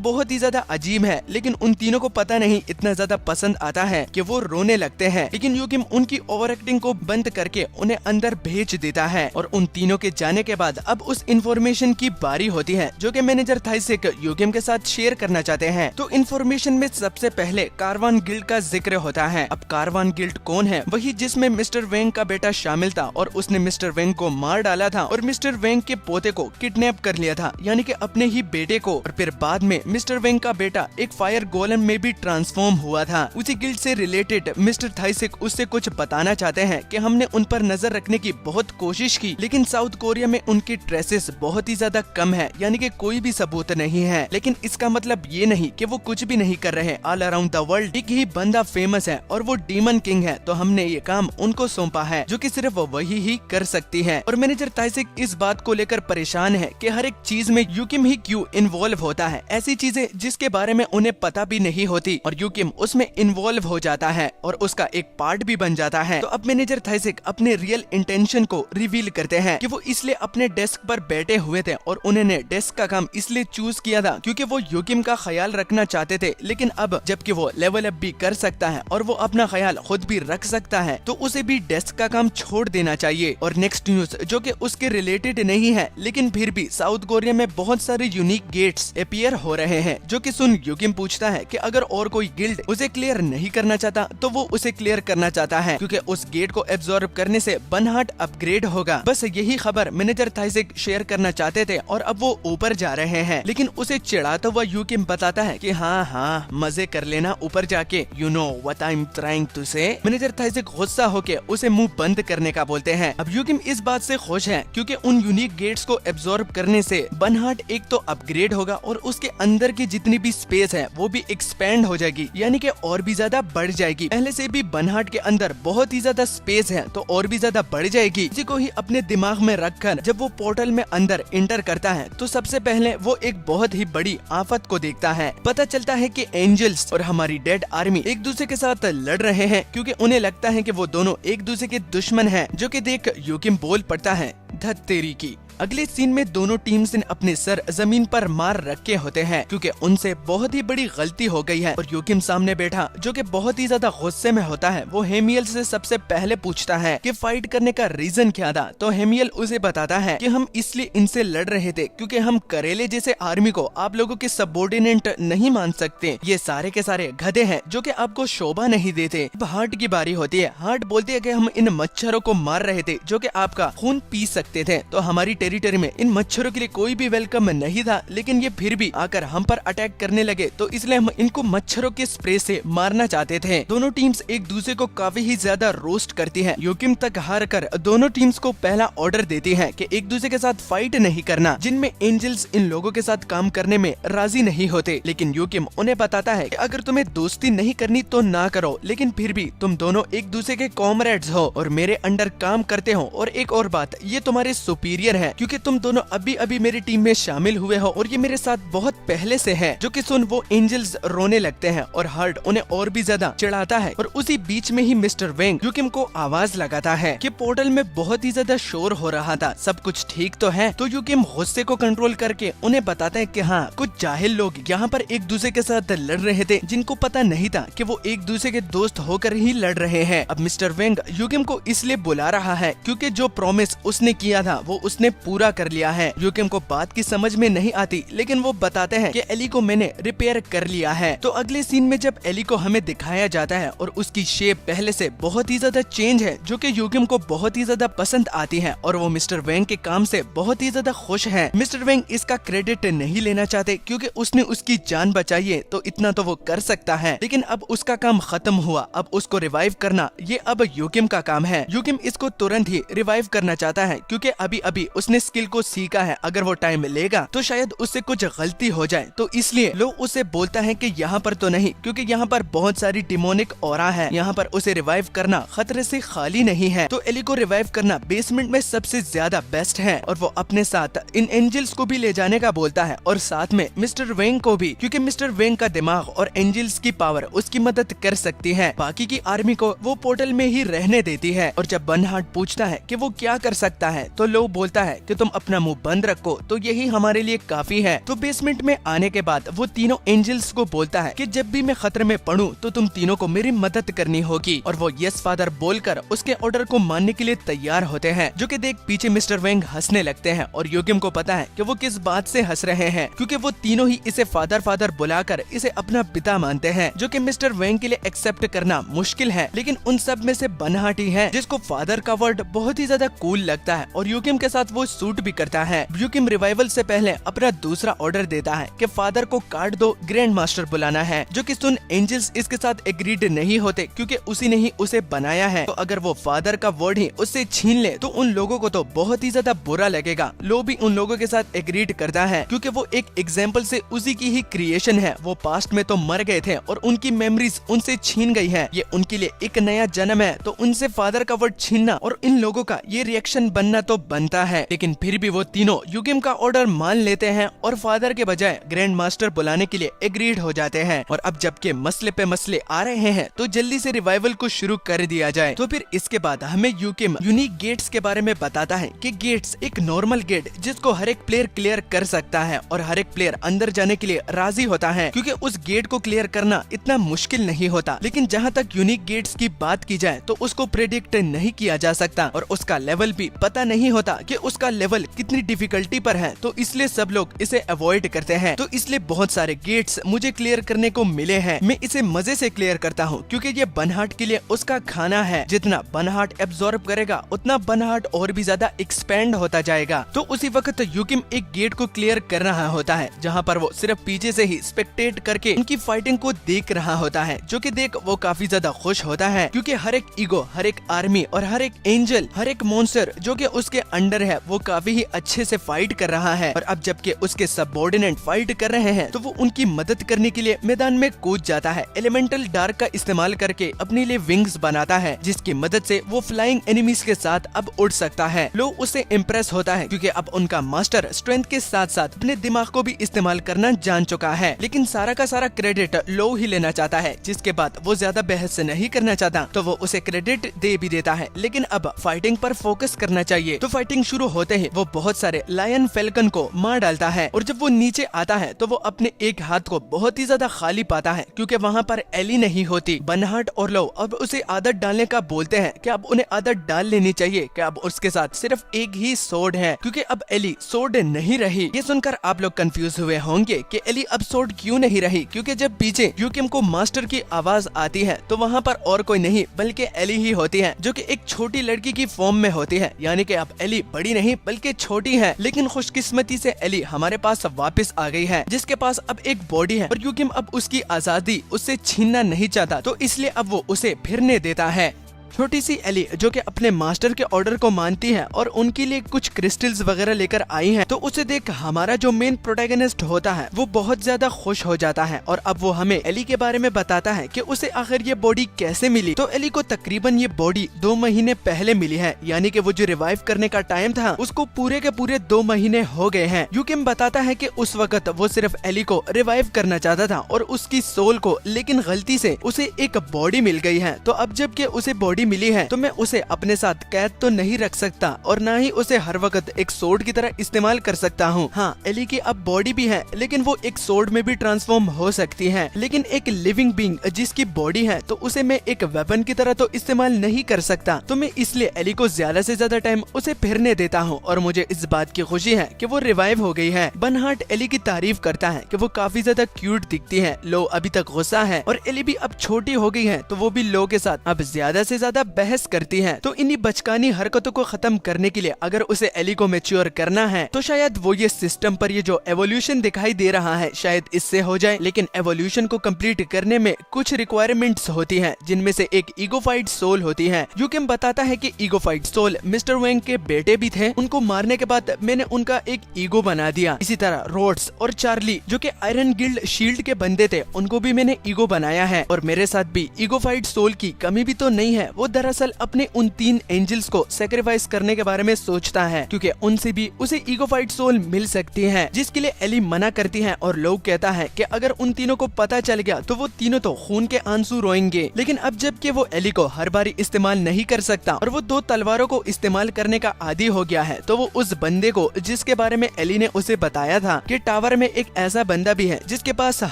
बहुत ही ज्यादा अजीब है, लेकिन उन तीनों को पता नहीं इतना ज्यादा पसंद आता है कि वो रोने लगते हैं। लेकिन यूकिम उनकी ओवर एक्टिंग को बंद करके उन्हें अंदर भेज देता है और उन तीनों के जाने के बाद अब उस इन्फॉर्मेशन की बारी होती है जो कि मैनेजर थाइसेक यूकिम के साथ शेयर करना चाहते हैं। तो इन्फॉर्मेशन में सबसे पहले कारवान गिल्ड का जिक्र होता है। अब कारवान गिल्ड कौन है? वही जिसमें मिस्टर वेंग का बेटा शामिल था और उसने मिस्टर वेंग को मार डाला था और मिस्टर वेंग के पोते को किडनैप कर लिया था, यानी कि अपने ही बेटे को। और फिर बाद में मिस्टर वेंग का बेटा एक फायर गोलम में भी ट्रांसफॉर्म हुआ था। उसी गिल्ड से रिलेटेड मिस्टर थाइसेक उससे कुछ बताना चाहते हैं कि हमने उन पर नजर रखने की बहुत कोशिश की, लेकिन साउथ कोरिया में उनकी ट्रेसेस बहुत ही ज्यादा कम है, यानी कि कोई भी सबूत नहीं है। लेकिन इसका मतलब ये नहीं कि वो कुछ भी नहीं कर रहे। ऑल अराउंड द वर्ल्ड एक ही बंदा फेमस है और वो डीमन किंग है, तो हमने ये काम उनको सौंपा है जो कि सिर्फ वही ही कर सकती है। और मैनेजर थाइसेक इस बात को लेकर परेशान है कि हर एक चीज में यूकिम ही क्यों इन्वॉल्व होता है, ऐसी चीजें जिसके बारे में उन्हें पता भी नहीं होती और यूकिम उसमें इन्वॉल्व हो जाता है और उसका एक पार्ट भी बन जाता है। तो अब मैनेजर थाइसेक अपने रियल इंटेंशन को रिवील करते हैं कि वो इसलिए अपने डेस्क पर बैठे हुए थे और उन्होंने डेस्क का काम इसलिए चूज किया था क्योंकि वो यूकिम का ख्याल रखना चाहते थे। लेकिन अब जबकि वो लेवल अप भी कर सकता है और वो अपना ख्याल खुद भी रख सकता है, तो उसे भी डेस्क का काम छोड़ देना चाहिए। और नेक्स्ट न्यूज जो कि उसके रिलेटेड नहीं है, लेकिन फिर भी साउथ कोरिया में बहुत सारे यूनिक गेट्स अपीयर हो रहे हैं, जो कि सुन यूकिम पूछता है कि अगर और कोई गिल्ड उसे क्लियर नहीं करना चाहता तो वो उसे क्लियर करना चाहता है, क्योंकि उस गेट को एब्जॉर्ब करने से बर्नहार्ड अपग्रेड होगा। बस यही खबर मैनेजर थाइसेक शेयर करना चाहते थे और अब वो ऊपर जा रहे हैं। लेकिन उसे चिढ़ाता हुआ यूकिम बताता है कि हाँ मजे कर लेना ऊपर जाके, you know what I am trying to say. Manager थाइसेक गुस्सा होके उसे मुंह बंद करने का बोलते हैं। अब यूकिम इस बात से खुश है क्योंकि उन यूनिक गेट्स को एब्जॉर्ब करने से बर्नहार्ड एक तो अपग्रेड होगा और उसके अंदर की जितनी भी स्पेस है वो भी एक्सपेंड हो जाएगी, यानी कि और भी ज्यादा बढ़ जाएगी। पहले से भी बर्नहार्ड के अंदर बहुत ही ज्यादा स्पेस है तो और भी ज्यादा बढ़ जाएगी। इसी को ही अपने दिमाग में रखकर जब वो पोर्टल में अंदर इंटर करता है तो सबसे पहले वो एक बहुत ही बड़ी आफत को देखता है। पता चलता है कि एंजल्स और हमारी डेड आर्मी एक दूसरे के साथ लड़ रहे हैं, क्योंकि उन्हें लगता है कि वो दोनों एक दूसरे के दुश्मन हैं, जो कि देख यूकिम बोल पड़ता है धत तेरी की। अगले सीन में दोनों टीम्स ने अपने सर जमीन पर मार रखे होते हैं क्योंकि उनसे बहुत ही बड़ी गलती हो गई है। और यूकिम सामने बैठा जो कि बहुत ही ज्यादा गुस्से में होता है, वो हेमियल से सबसे पहले पूछता है कि फाइट करने का रीजन क्या था। तो हेमियल उसे बताता है कि हम इसलिए इनसे लड़ रहे थे क्योंकि हम करेले जैसे आर्मी को आप लोगों के सबऑर्डिनेट नहीं मान सकते। ये सारे के सारे गधे हैं जो कि आपको शोभा नहीं देते। अब हार्ट की बारी होती है। हार्ट बोलती है कि हम इन मच्छरों को मार रहे थे जो कि आपका खून पी सकते थे। तो हमारी टेरिटरी में इन मच्छरों के लिए कोई भी वेलकम नहीं था, लेकिन ये फिर भी आकर हम पर अटैक करने लगे, तो इसलिए हम इनको मच्छरों के स्प्रे से मारना चाहते थे। दोनों टीम्स एक दूसरे को काफी ही ज्यादा रोस्ट करती हैं। यूकिम तक हार कर दोनों टीम्स को पहला ऑर्डर देती है कि एक दूसरे के साथ फाइट नहीं करना, जिनमें एंजल्स इन लोगों के साथ काम करने में राजी नहीं होते। लेकिन यूकिम उन्हें बताता है कि अगर तुम्हें दोस्ती नहीं करनी तो ना करो, लेकिन फिर भी तुम दोनों एक दूसरे के कॉमरेड्स हो और मेरे अंडर काम करते हो। और एक और बात, ये तुम्हारे सुपीरियर है क्योंकि तुम दोनों अभी अभी मेरी टीम में शामिल हुए हो और ये मेरे साथ बहुत पहले से है। जो कि सुन वो एंजल्स रोने लगते हैं और हार्ट उन्हें और भी ज्यादा चिढ़ाता है। और उसी बीच में ही मिस्टर वेंग यूकिम को आवाज लगाता है कि पोर्टल में बहुत ही ज्यादा शोर हो रहा था, सब कुछ ठीक तो है। तो यूकिम गुस्से को कंट्रोल करके उन्हें बताता है कि हाँ, कुछ जाहिल लोग यहाँ पर एक दूसरे के साथ लड़ रहे थे, जिनको पता नहीं था कि वो एक दूसरे के दोस्त होकर ही लड़ रहे हैं। अब मिस्टर वेंग यूकिम को इसलिए बुला रहा है क्योंकि जो प्रॉमिस उसने किया था वो उसने पूरा कर लिया है। यूकिम को बात की समझ में नहीं आती, लेकिन वो बताते हैं कि एली को मैंने रिपेयर कर लिया है। तो अगले सीन में जब एली को हमें दिखाया जाता है और उसकी शेप पहले से बहुत ही ज्यादा चेंज है, जो कि यूकिम को बहुत ही ज्यादा पसंद आती है और वो मिस्टर वेंग के काम से बहुत ही ज्यादा खुश है। मिस्टर वेंग इसका क्रेडिट नहीं लेना चाहते क्योंकि उसने उसकी जान बचाई है, तो इतना तो वो कर सकता है, लेकिन अब उसका काम खत्म हुआ। अब उसको रिवाइव करना ये अब यूकिम का काम है। यूकिम इसको तुरंत ही रिवाइव करना चाहता है क्योंकि अभी अभी उसने स्किल को सीखा है। अगर वो टाइम लेगा तो शायद उससे कुछ गलती हो जाए, तो इसलिए लोग उसे बोलता है कि यहाँ पर तो नहीं, क्योंकि यहाँ पर बहुत सारी डिमोनिक ऑरा है, यहाँ पर उसे रिवाइव करना खतरे से खाली नहीं है। तो एली को रिवाइव करना बेसमेंट में सबसे ज्यादा बेस्ट है और वो अपने साथ इन एंजल्स को भी ले जाने का बोलता है और साथ में मिस्टर वेंग को भी, क्योंकि मिस्टर वेंग का दिमाग और एंजल्स की पावर उसकी मदद कर सकती है। बाकी की आर्मी को वो पोर्टल में ही रहने देती है। और जब बर्नहार्ड पूछता है कि वो क्या कर सकता है, तो लो बोलता है कि तुम अपना मुंह बंद रखो, तो यही हमारे लिए काफी है। तो बेसमेंट में आने के बाद वो तीनों एंजल्स को बोलता है कि जब भी मैं खतरे में पड़ूं तो तुम तीनों को मेरी मदद करनी होगी। और वो यस फादर बोलकर उसके ऑर्डर को मानने के लिए तैयार होते हैं, जो कि देख पीछे मिस्टर वेंग हंसने लगते हैं और यूकिम को पता है कि वो किस बात से हंस रहे हैं, क्योंकि वो तीनों ही इसे फादर फादर बुलाकर इसे अपना पिता मानते हैं, जो कि मिस्टर वेंग के लिए एक्सेप्ट करना मुश्किल है। लेकिन उन सब में से बर्नहार्ड ही है जिसको फादर का वर्ड बहुत ही ज्यादा कूल लगता है और यूकिम के साथ वो सूट भी करता है। यूकिम रिवाइवल से पहले अपना दूसरा ऑर्डर देता है कि फादर को काट दो, ग्रैंड मास्टर बुलाना है, जो कि सुन एंजल्स इसके साथ एग्रीड नहीं होते क्योंकि उसी ने ही उसे बनाया है। तो अगर वो फादर का वर्ड ही उससे छीन ले तो उन लोगों को तो बहुत ही ज्यादा बुरा लगेगा। लो भी उन लोगों के साथ एग्रीड करता है क्योंकि वो एक एग्जाम्पल से उसी की ही क्रिएशन है। वो पास्ट में तो मर गए थे और उनकी मेमोरीज उनसे छीन गई है, ये उनके लिए एक नया जन्म है। तो उनसे फादर का वर्ड छीनना और इन लोगों का ये रिएक्शन बनना तो बनता है, लेकिन फिर भी वो तीनों यूकिम का ऑर्डर मान लेते हैं और फादर के बजाय ग्रैंड मास्टर बुलाने के लिए एग्रीड हो जाते हैं। और अब जबकि मसले पे मसले आ रहे हैं तो जल्दी से रिवाइवल को शुरू कर दिया जाए। तो फिर इसके बाद हमें यूकिम यूनिक गेट्स के बारे में बताता है कि गेट्स एक नॉर्मल गेट जिसको हर एक प्लेयर क्लियर कर सकता है और हर एक प्लेयर अंदर जाने के लिए राजी होता है, क्योंकि उस गेट को क्लियर करना इतना मुश्किल नहीं होता। लेकिन जहाँ तक यूनिक गेट्स की बात की जाए तो उसको प्रेडिक्ट नहीं किया जा सकता और उसका लेवल भी पता नहीं होता कि उसका लेवल कितनी डिफिकल्टी पर है, तो इसलिए सब लोग इसे अवॉइड करते हैं। तो इसलिए बहुत सारे गेट्स मुझे क्लियर करने को मिले हैं। मैं इसे मजे से क्लियर करता हूँ क्योंकि ये बर्नहार्ड के लिए उसका खाना है। जितना बर्नहार्ड एब्जॉर्ब करेगा उतना बर्नहार्ड और भी ज्यादा एक्सपेंड होता जाएगा। तो उसी वक्त यूकिम एक गेट को क्लियर कर रहा होता है जहाँ पर वो सिर्फ पीछे से ही स्पेक्टेट करके उनकी फाइटिंग को देख रहा होता है, जो कि देख वो काफी ज्यादा खुश होता है क्योंकि हर एक ईगो, हर एक आर्मी और हर एक एंजल, हर एक मॉन्स्टर जो कि उसके अंडर है वो काफी ही अच्छे से फाइट कर रहा है। और अब जबकि उसके सबऑर्डिनेट फाइट कर रहे हैं तो वो उनकी मदद करने के लिए मैदान में कूद जाता है। एलिमेंटल डार्क का इस्तेमाल करके अपने लिए विंग्स बनाता है जिसकी मदद से वो फ्लाइंग एनिमीज के साथ अब उड़ सकता है। लो उससे इम्प्रेस होता है क्योंकि अब उनका मास्टर स्ट्रेंथ के साथ साथ अपने दिमाग को भी इस्तेमाल करना जान चुका है। लेकिन सारा का सारा क्रेडिट लो ही लेना चाहता है, जिसके बाद वो ज्यादा बहस नहीं करना चाहता तो वो उसे क्रेडिट दे भी देता है। लेकिन अब फाइटिंग पर फोकस करना चाहिए। तो फाइटिंग शुरू होते ही वो बहुत सारे लायन फैल्कन को मार डालता है और जब वो नीचे आता है तो वो अपने एक हाथ को बहुत ही ज्यादा खाली पाता है क्योंकि वहाँ पर एली नहीं होती। बर्नहार्ड और लो अब उसे आदत डालने का बोलते हैं कि अब उन्हें आदत डाल लेनी चाहिए कि अब उसके साथ सिर्फ एक ही सोर्ड है क्योंकि अब एली सोर्ड नहीं रही। ये सुनकर आप लोग कंफ्यूज हुए होंगे कि एली अब सोर्ड क्यों नहीं रही, क्योंकि जब पीछे यूकिम को मास्टर की आवाज आती है तो वहाँ पर और कोई नहीं बल्कि एली ही होती है, जो कि एक छोटी लड़की की फॉर्म में होती है। यानी कि अब एली बड़ी नहीं बल्कि छोटी है। लेकिन खुशकिस्मती से एली हमारे पास वापस आ गई है, जिसके पास अब एक बॉडी है और यूकिम अब उसकी आजादी उससे छीनना नहीं चाहता, तो इसलिए अब वो उसे फिरने देता है। छोटी सी एली जो कि अपने मास्टर के ऑर्डर को मानती है और उनके लिए कुछ क्रिस्टल्स वगैरह लेकर आई है, तो उसे देख हमारा जो मेन प्रोटैगनिस्ट होता है वो बहुत ज्यादा खुश हो जाता है और अब वो हमें एली के बारे में बताता है कि उसे आखिर ये बॉडी कैसे मिली। तो एली को तकरीबन ये बॉडी 2 महीने पहले मिली है, यानी कि वो जो रिवाइव करने का टाइम था उसको पूरे के पूरे 2 महीने हो गए हैं। यूकिम बताता है कि उस वक्त वो सिर्फ एली को रिवाइव करना चाहता था और उसकी सोल को, लेकिन गलती से उसे एक बॉडी मिल गई है। तो अब जबकि उसे बॉडी मिली है तो मैं उसे अपने साथ कैद तो नहीं रख सकता और ना ही उसे हर वक्त एक सोर्ड की तरह इस्तेमाल कर सकता हूँ। हाँ, एली की अब बॉडी भी है लेकिन वो एक सोर्ड में भी ट्रांसफॉर्म हो सकती है, लेकिन एक लिविंग बीइंग जिसकी बॉडी है तो उसे मैं एक वेपन की तरह तो इस्तेमाल नहीं कर सकता। तो मैं इसलिए एली को ज्यादा से ज्यादा टाइम उसे फिरने देता हूँ और मुझे इस बात की खुशी है कि वो रिवाइव हो गई है। बर्नहार्ड एली की तारीफ करता है कि वो काफी ज्यादा क्यूट दिखती है। लो अभी तक गुस्सा है और एली भी अब छोटी हो गई है तो वो भी लो के साथ अब ज्यादा से ज्यादा बहस करती है। तो इन्हीं बचकानी हरकतों को खत्म करने के लिए अगर उसे एली को मैच्योर करना है तो शायद वो ये सिस्टम पर ये जो एवोल्यूशन दिखाई दे रहा है शायद इससे हो जाए, लेकिन एवोल्यूशन को कंप्लीट करने में कुछ रिक्वायरमेंट्स होती हैं जिनमें से एक ईगोफाइड सोल होती है। यूकिम बताता है कि ईगोफाइड सोल मिस्टर वेंग के बेटे भी थे, उनको मारने के बाद मैंने उनका एक ईगो बना दिया। इसी तरह रोड्स और चार्ली जो कि आयरन गिल्ड शील्ड के बंदे थे उनको भी मैंने ईगो बनाया है और मेरे साथ भी ईगोफाइड सोल की कमी भी तो नहीं है। वो दरअसल अपने उन 3 एंजल्स को सेक्रीफाइस करने के बारे में सोचता है क्योंकि उनसे भी उसे ईगोफाइड सोल मिल सकती है, जिसके लिए एली मना करती है और लोग कहता है कि अगर उन तीनों को पता चल गया तो वो तीनों तो खून के आंसू रोएंगे। लेकिन अब जबकि वो एली को हर बारी इस्तेमाल नहीं कर सकता और वो 2 तलवारों को इस्तेमाल करने का आदी हो गया है तो वो उस बंदे को जिसके बारे में एली ने उसे बताया था कि टावर में एक ऐसा बंदा भी है जिसके पास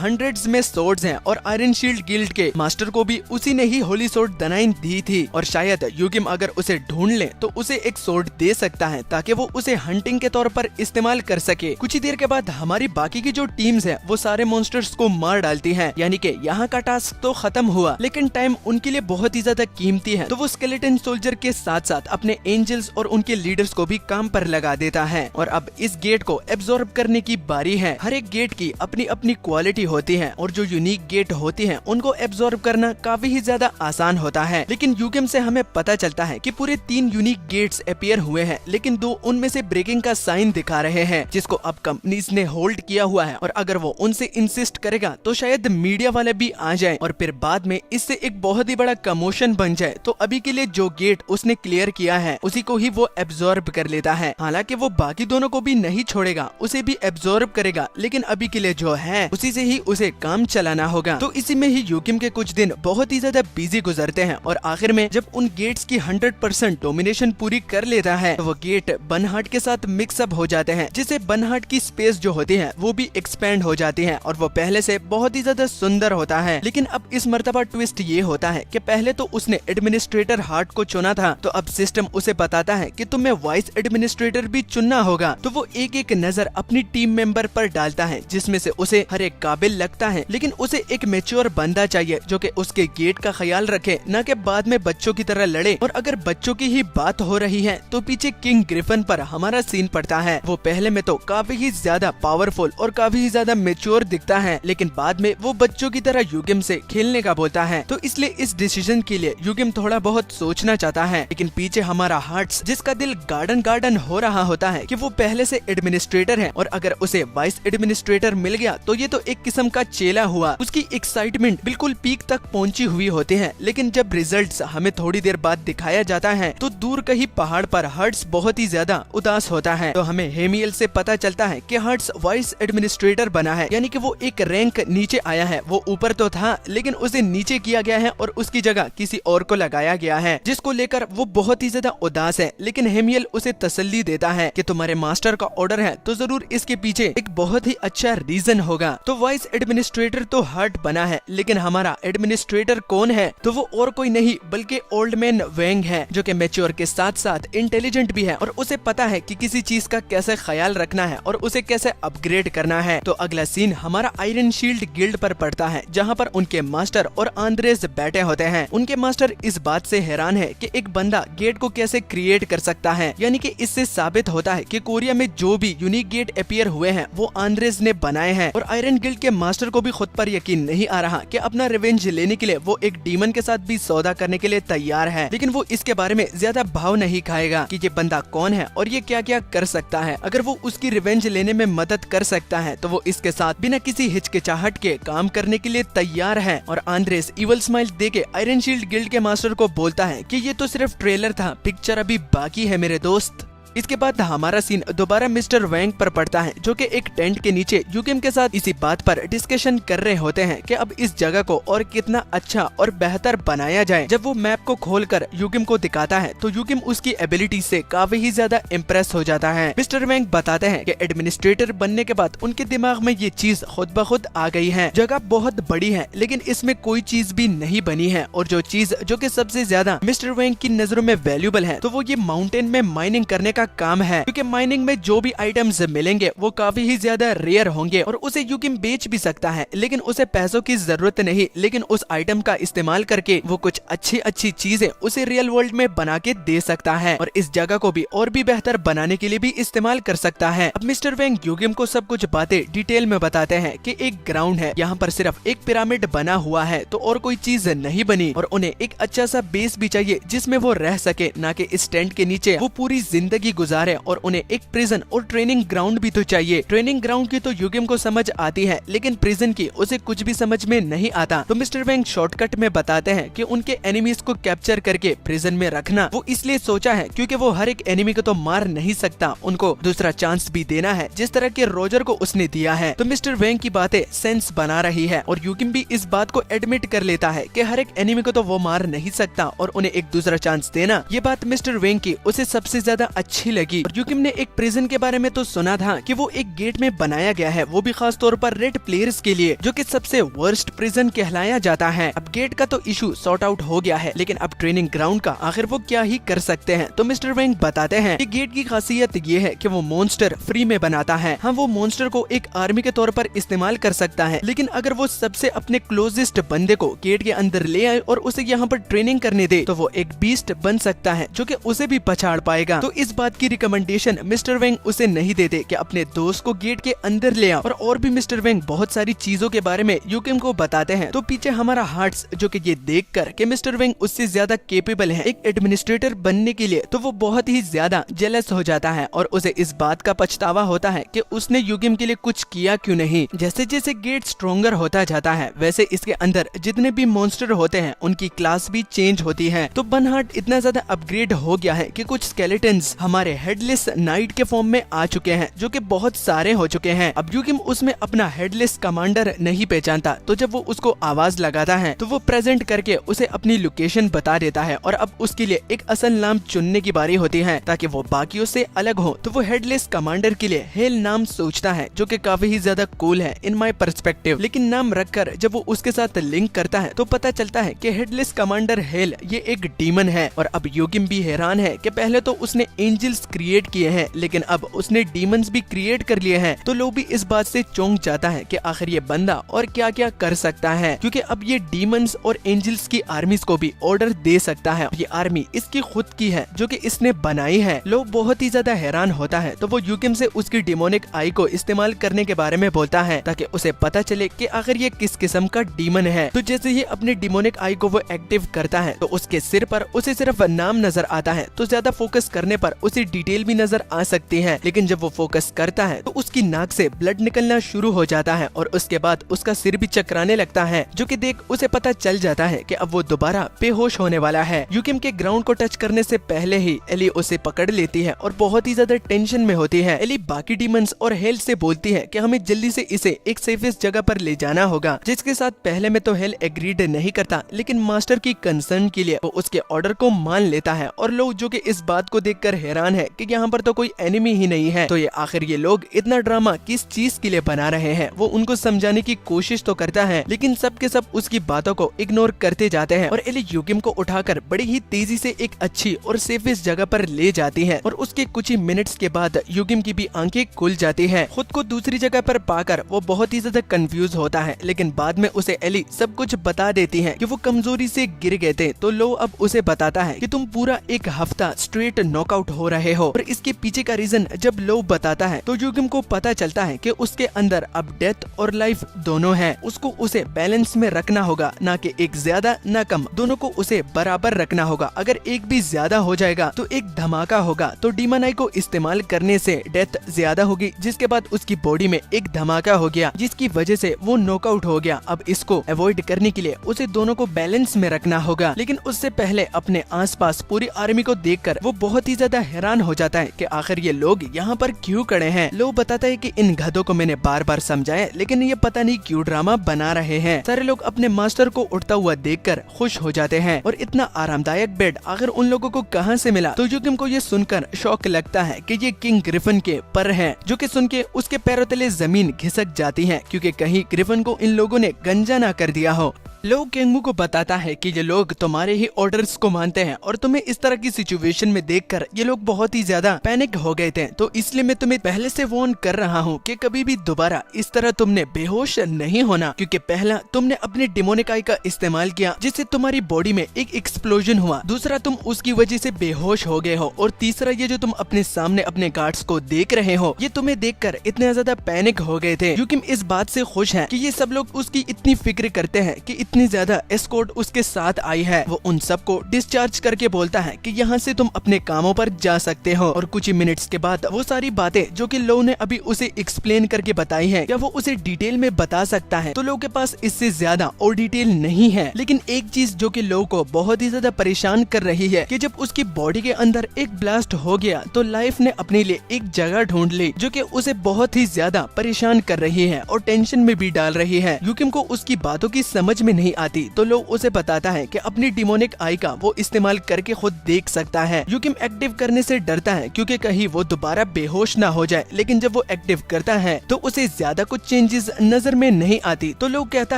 हंड्रेड्स में सोर्ड्स हैं और आयरन शील्ड गिल्ड के मास्टर को भी उसी ने ही होली सोर्ड दनाइन दी थी और शायद यूकिम अगर उसे ढूंढ ले तो उसे एक सोर्ड दे सकता है ताकि वो उसे हंटिंग के तौर पर इस्तेमाल कर सके। कुछ ही देर के बाद हमारी बाकी की जो टीम्स है वो सारे मॉन्स्टर्स को मार डालती हैं, यानी कि यहाँ का टास्क तो खत्म हुआ लेकिन टाइम उनके लिए बहुत ही ज्यादा कीमती है। तो वो स्केलेटन सोल्जर के साथ साथ अपने एंजल्स और उनके लीडर्स को भी काम पर लगा देता है और अब इस गेट को एब्जॉर्ब करने की बारी है। हर एक गेट की अपनी अपनी क्वालिटी होती है और जो यूनिक गेट होती है उनको एब्जॉर्ब करना काफी ही ज्यादा आसान होता है। लेकिन यूकिम से हमें पता चलता है कि पूरे 3 यूनिक गेट्स अपीयर हुए हैं लेकिन 2 उनमें से ब्रेकिंग का साइन दिखा रहे हैं जिसको अब कंपनीज ने होल्ड किया हुआ है और अगर वो उनसे इंसिस्ट करेगा तो शायद मीडिया वाले भी आ जाए और फिर बाद में इससे एक बहुत ही बड़ा कमोशन बन जाए। तो अभी के लिए जो गेट उसने क्लियर किया है उसी को ही वो एब्जॉर्ब कर लेता है। हालांकि वो बाकी दोनों को भी नहीं छोड़ेगा, उसे भी एब्जॉर्ब करेगा, लेकिन अभी के लिए जो है उसी से ही उसे काम चलाना होगा। तो इसी में ही यूकिम के कुछ दिन बहुत ही ज्यादा बिजी गुजरते हैं और आखिर में जब उन गेट्स की 100% डोमिनेशन पूरी कर लेता है तो वो गेट बर्नहार्ड के साथ मिक्सअप हो जाते हैं जिससे बर्नहार्ड की स्पेस जो होती है वो भी एक्सपेंड हो जाती है और वो पहले से बहुत ही ज्यादा सुंदर होता है। लेकिन अब इस मर्तबा ट्विस्ट ये होता है कि पहले तो उसने एडमिनिस्ट्रेटर हार्ट को चुना था तो अब सिस्टम उसे बताता है कि तुम्हें वाइस एडमिनिस्ट्रेटर भी चुनना होगा। तो वो एक एक नजर अपनी टीम मेंबर पर डालता है जिसमें से उसे हर एक काबिल लगता है, लेकिन उसे एक मैच्योर बंदा चाहिए जो कि उसके गेट का ख्याल रखे, न कि बाद में बच्चों की तरह लड़े। और अगर बच्चों की ही बात हो रही है तो पीछे किंग ग्रिफिन पर हमारा सीन पड़ता है। वो पहले में तो काफी ही ज्यादा पावरफुल और काफी ही ज्यादा मैच्योर दिखता है लेकिन बाद में वो बच्चों की तरह यूकिम से खेलने का बोलता है। तो इसलिए इस डिसीजन के लिए यूकिम थोड़ा बहुत सोचना चाहता है, लेकिन पीछे हमारा हार्ट्स जिसका दिल गार्डन गार्डन हो रहा होता है कि वो पहले से एडमिनिस्ट्रेटर है और अगर उसे वाइस एडमिनिस्ट्रेटर मिल गया तो ये तो एक किस्म का चेला हुआ। उसकी एक्साइटमेंट बिल्कुल पीक तक पहुंची हुई होती है, लेकिन जब रिजल्ट्स हमें थोड़ी देर बाद दिखाया जाता है तो दूर कहीं पहाड़ पर हर्ट्स बहुत ही ज्यादा उदास होता है। तो हमें हेमियल से पता चलता है कि हर्ट्स वाइस एडमिनिस्ट्रेटर बना है, यानी कि वो एक रैंक नीचे आया है। वो ऊपर तो था लेकिन उसे नीचे किया गया है और उसकी जगह किसी और को लगाया गया है, जिसको लेकर वो बहुत ही ज्यादा उदास है। लेकिन हेमियल उसे तसल्ली देता है कि तुम्हारे मास्टर का ऑर्डर है तो जरूर इसके पीछे एक बहुत ही अच्छा रीजन होगा। तो वाइस एडमिनिस्ट्रेटर तो हर्ट बना है, लेकिन हमारा एडमिनिस्ट्रेटर कौन है? तो वो और कोई नहीं बल्कि ओल्ड मैन वेंग है, जो कि मैच्योर के साथ साथ इंटेलिजेंट भी है और उसे पता है कि किसी चीज का कैसे ख्याल रखना है और उसे कैसे अपग्रेड करना है। तो अगला सीन हमारा आयरन शील्ड गिल्ड पर पड़ता है, जहाँ पर उनके मास्टर और आंद्रेस बैठे होते हैं। उनके मास्टर इस बात से हैरान है कि एक बंदा गेट को कैसे क्रिएट कर सकता है, यानी कि इससे साबित होता है कि कोरिया में जो भी यूनिक गेट अपीयर हुए हैं वो आंद्रेस ने बनाए हैं। और आयरन गिल्ड के मास्टर को भी खुद पर यकीन नहीं आ रहा कि अपना रिवेंज लेने के लिए वो एक डीमन के साथ भी सौदा करने के लिए तैयार है, लेकिन वो इसके बारे में ज्यादा भाव नहीं खाएगा कि ये बंदा कौन है और ये क्या क्या कर सकता है। अगर वो उसकी रिवेंज लेने में मदद कर सकता है तो वो इसके साथ बिना किसी हिचकिचाहट के काम करने के लिए तैयार है। और आंद्रेस इवल स्माइल देके आयरन शील्ड गिल्ड के मास्टर को बोलता है कि ये तो सिर्फ ट्रेलर था, पिक्चर अभी बाकी है मेरे दोस्त। इसके बाद हमारा सीन दोबारा मिस्टर वैंग पर पड़ता है, जो कि एक टेंट के नीचे यूकिम के साथ इसी बात पर डिस्कशन कर रहे होते हैं कि अब इस जगह को और कितना अच्छा और बेहतर बनाया जाए। जब वो मैप को खोलकर यूकिम को दिखाता है तो यूकिम उसकी एबिलिटी से काफी ही ज्यादा इम्प्रेस हो जाता है। मिस्टर वैंग बताते हैं कि एडमिनिस्ट्रेटर बनने के बाद उनके दिमाग में ये चीज खुद ब खुद आ गई है। जगह बहुत बड़ी है लेकिन इसमें कोई चीज भी नहीं बनी है, और जो चीज जो कि सबसे ज्यादा मिस्टर वैंग की नजरों में वैल्यूएबल है तो वो ये माउंटेन में माइनिंग करने का काम है, क्योंकि माइनिंग में जो भी आइटम्स मिलेंगे वो काफी ही ज्यादा रेयर होंगे और उसे यूकिम बेच भी सकता है, लेकिन उसे पैसों की जरूरत नहीं, लेकिन उस आइटम का इस्तेमाल करके वो कुछ अच्छी चीजें उसे रियल वर्ल्ड में बना के दे सकता है और इस जगह को भी और भी बेहतर बनाने के लिए भी इस्तेमाल कर सकता है। अब मिस्टर वैंग यूकिम को सब कुछ बातें डिटेल में बताते हैं कि एक ग्राउंड है, यहाँ पर सिर्फ एक पिरामिड बना हुआ है तो और कोई चीज नहीं बनी, और उन्हें एक अच्छा सा बेस भी चाहिए जिसमें वो रह सके, ना कि इस टेंट के नीचे वो पूरी जिंदगी गुजारे, और उन्हें एक प्रिजन और ट्रेनिंग ग्राउंड भी तो चाहिए। ट्रेनिंग ग्राउंड की तो यूकिम को समझ आती है लेकिन प्रिजन की उसे कुछ भी समझ में नहीं आता। तो मिस्टर वैंग शॉर्टकट में बताते हैं कि उनके एनिमीज को कैप्चर करके प्रिजन में रखना वो इसलिए सोचा है क्योंकि वो हर एक एनिमी को तो मार नहीं सकता, उनको दूसरा चांस भी देना है जिस तरह के रोजर को उसने दिया है। तो मिस्टर वैंग की बातें सेंस बना रही है और यूकिम भी इस बात को एडमिट कर लेता है कि हर एक एनिमी को तो वो मार नहीं सकता और उन्हें एक दूसरा चांस देना, ये बात मिस्टर वैंग की उसे सबसे ज्यादा अच्छी लगी। और यूकिम ने एक प्रिजन के बारे में तो सुना था कि वो एक गेट में बनाया गया है, वो भी खास तौर पर रेड प्लेयर्स के लिए, जो कि सबसे वर्स्ट प्रिजन कहलाया जाता है। अब गेट का तो इशू सॉर्ट आउट हो गया है, लेकिन अब ट्रेनिंग ग्राउंड का आखिर वो क्या ही कर सकते हैं। तो मिस्टर वैंग बताते हैं कि गेट की खासियत ये है कि वो मॉन्स्टर फ्री में बनाता है। हाँ, वो मॉन्स्टर को एक आर्मी के तौर पर इस्तेमाल कर सकता है, लेकिन अगर वो सबसे अपने क्लोजेस्ट बंदे को गेट के अंदर ले आए और उसे यहाँ पर ट्रेनिंग करने दे तो वो एक बीस्ट बन सकता है जो कि उसे भी पछाड़ पाएगा। तो इस बात की रिकमेंडेशन मिस्टर वैंग उसे नहीं देते कि अपने दोस्त को गेट के अंदर ले आओ, और भी मिस्टर वैंग बहुत सारी चीजों के बारे में यूकिम को बताते हैं। तो पीछे हमारा हार्ट्स जो कि ये देखकर कि मिस्टर वैंग उससे ज्यादा केपेबल है एक एडमिनिस्ट्रेटर बनने के लिए, तो वो बहुत ही ज्यादा जेलस हो जाता है और उसे इस बात का पछतावा होता है कि उसने यूकिम के लिए कुछ किया क्यों नहीं। जैसे जैसे गेट स्ट्रॉन्गर होता जाता है वैसे इसके अंदर जितने भी मॉन्स्टर होते हैं उनकी क्लास भी चेंज होती है। तो बर्नहार्ड इतना ज्यादा अपग्रेड हो गया है कि कुछ स्केलेटन्स हमारे हेडलेस नाइट के फॉर्म में आ चुके हैं, जो कि बहुत सारे हो चुके हैं। अब यूकिम उसमें अपना हेडलेस कमांडर नहीं पहचानता, तो जब वो उसको आवाज लगाता है तो वो प्रेजेंट करके उसे अपनी लोकेशन बता देता है, और अब उसके लिए एक असल नाम चुनने की बारी होती है ताकि वो बाकियों से अलग हो। तो वो हेडलेस कमांडर के लिए हेल नाम सोचता है, जो कि काफी ही ज्यादा कूल है इन माय पर्सपेक्टिव, लेकिन नाम रखकर जब वो उसके साथ लिंक करता है तो पता चलता है कि हेडलेस कमांडर हेल ये एक डीमन है। और अब यूकिम भी हैरान है कि पहले तो उसने एंजल्स क्रिएट किए हैं लेकिन अब उसने डीमंस भी क्रिएट कर लिए हैं। तो लो भी इस बात से चौंक जाता है कि आखिर ये बंदा और क्या क्या कर सकता है, क्योंकि अब ये डीमंस और एंजल्स की आर्मीज को भी ऑर्डर दे सकता है। ये आर्मी इसकी खुद की है जो कि इसने बनाई है। लो बहुत ही ज्यादा हैरान होता है, तो वो यूकिम से उसकी डिमोनिक आई को इस्तेमाल करने के बारे में बोलता है ताकि उसे पता चले कि आखिर ये किस किस्म का डीमन है। तो जैसे ही अपनी डिमोनिक आई को वो एक्टिव करता है तो उसके सिर पर उसे सिर्फ नाम नजर आता है, तो ज्यादा फोकस करने पर उसे डिटेल भी नजर आ सकती है, लेकिन जब वो फोकस करता है तो उसकी नाक से ब्लड निकलना शुरू हो जाता है और उसके बाद उसका सिर भी चकराने लगता है, जो कि देख उसे पता चल जाता है कि अब वो दोबारा बेहोश होने वाला है। यूकिम के ग्राउंड को टच करने से पहले ही एली उसे पकड़ लेती है और बहुत ही ज्यादा टेंशन में होती है। एली बाकी डीमंस और हेल से बोलती है कि हमें जल्दी से इसे एक सेफेस्ट जगह पर ले जाना होगा, जिसके साथ पहले में तो हेल एग्रीड नहीं करता, लेकिन मास्टर की कंसर्न के लिए वो उसके ऑर्डर को मान लेता है। और लोग जो कि इस बात को देखकर हैरान है कि यहाँ पर तो कोई एनिमी ही नहीं है, तो ये आखिर ये लोग इतना ड्रामा किस चीज के लिए बना रहे हैं। वो उनको समझाने की कोशिश तो करता है लेकिन सब के सब उसकी बातों को इग्नोर करते जाते हैं और एली यूकिम को उठाकर बड़ी ही तेजी से एक अच्छी और सेफेस्ट जगह पर ले जाती है। और उसके कुछ ही मिनट्स के बाद यूकिम की भी आंखें खुल जाती है। खुद को दूसरी जगह पर पाकर वो बहुत ही ज्यादा कंफ्यूज होता है, लेकिन बाद में उसे एली सब कुछ बता देती है कि वो कमजोरी से गिर गए थे। तो लो अब उसे बताता है कि तुम पूरा एक हफ्ता स्ट्रेट नॉकआउट हो रहे हो, और इसके पीछे का रीजन जब लो बताता है तो यूकिम को पता चलता है कि उसके अंदर अब डेथ और लाइफ दोनों है। उसको उसे बैलेंस में रखना होगा, ना कि एक ज्यादा ना कम, दोनों को उसे बराबर रखना होगा। अगर एक भी ज्यादा हो जाएगा तो एक धमाका होगा। तो डीमन आई को इस्तेमाल करने से डेथ ज्यादा होगी, जिसके बाद उसकी बॉडी में एक धमाका हो गया जिसकी वजह से वो नॉकआउट हो गया। अब इसको अवॉइड करने के लिए उसे दोनों को बैलेंस में रखना होगा, लेकिन उससे पहले अपने आसपास पूरी आर्मी को देखकर वो बहुत ही ज्यादा हैरान हो जाता है कि आखिर ये लोग यहाँ पर क्यों खड़े हैं। लो बताता है कि इन गधों को मैंने बार बार समझाया, लेकिन ये पता नहीं क्यों ड्रामा बना रहे हैं। सारे लोग अपने मास्टर को उठता हुआ देखकर खुश हो जाते हैं और इतना आरामदायक बेड आखिर उन लोगों को कहाँ से मिला। तो यूकिम को ये सुनकर शौक लगता है कि ये किंग ग्रिफिन के पर हैं, जो कि सुन के उसके पैरों तले जमीन खिसक जाती है क्योंकि कहीं ग्रिफिन को इन लोगों ने गंजा ना कर दिया हो। लो केंगू को बताता है कि ये लोग तुम्हारे ही ऑर्डर्स को मानते हैं और तुम्हें इस तरह की सिचुएशन में देखकर ये लोग बहुत ही ज्यादा पैनिक हो गए थे, तो इसलिए मैं तुम्हें पहले से वार्न कर रहा हूँ कि कभी भी दोबारा इस तरह तुमने बेहोश नहीं होना, क्योंकि पहला तुमने अपने डेमोनिक आई का इस्तेमाल किया जिससे तुम्हारी बॉडी में एक एक्सप्लोजन हुआ, दूसरा तुम उसकी वजह से बेहोश हो गए हो, और तीसरा ये जो तुम अपने सामने अपने गार्ड्स को देख रहे हो ये तुम्हें देखकर इतने ज्यादा पैनिक हो गए थे। यूकिम इस बात से खुश है कि ये सब लोग उसकी इतनी फिक्र करते हैं कि इतनी ज्यादा एस्कॉर्ट उसके साथ आई है। वो उन सबको डिस्चार्ज करके बोलता है कि यहाँ से तुम अपने कामों पर जा सकते हो, और कुछ ही मिनट्स के बाद वो सारी बातें जो कि लो ने अभी उसे एक्सप्लेन करके बताई है क्या वो उसे डिटेल में बता सकता है। तो लो के पास इससे ज्यादा और डिटेल नहीं है, लेकिन एक चीज जो कि लो को बहुत ही ज्यादा परेशान कर रही है कि जब उसकी बॉडी के अंदर एक ब्लास्ट हो गया तो लाइफ ने अपने लिए एक जगह ढूंढ ली जो कि उसे बहुत ही ज्यादा परेशान कर रही है और टेंशन में भी डाल रही है। यूकिम को उसकी बातों की समझ में नहीं आती, तो लो उसे बताता है कि अपनी डिमोनिक आई का वो इस्तेमाल करके खुद देख सकता है। यूकिम एक्टिव करने से डरता है क्योंकि कहीं वो दोबारा बेहोश ना हो जाए, लेकिन जब वो एक्टिव करता है तो उसे ज्यादा कुछ चेंजेस नजर में नहीं आती। तो लोग कहता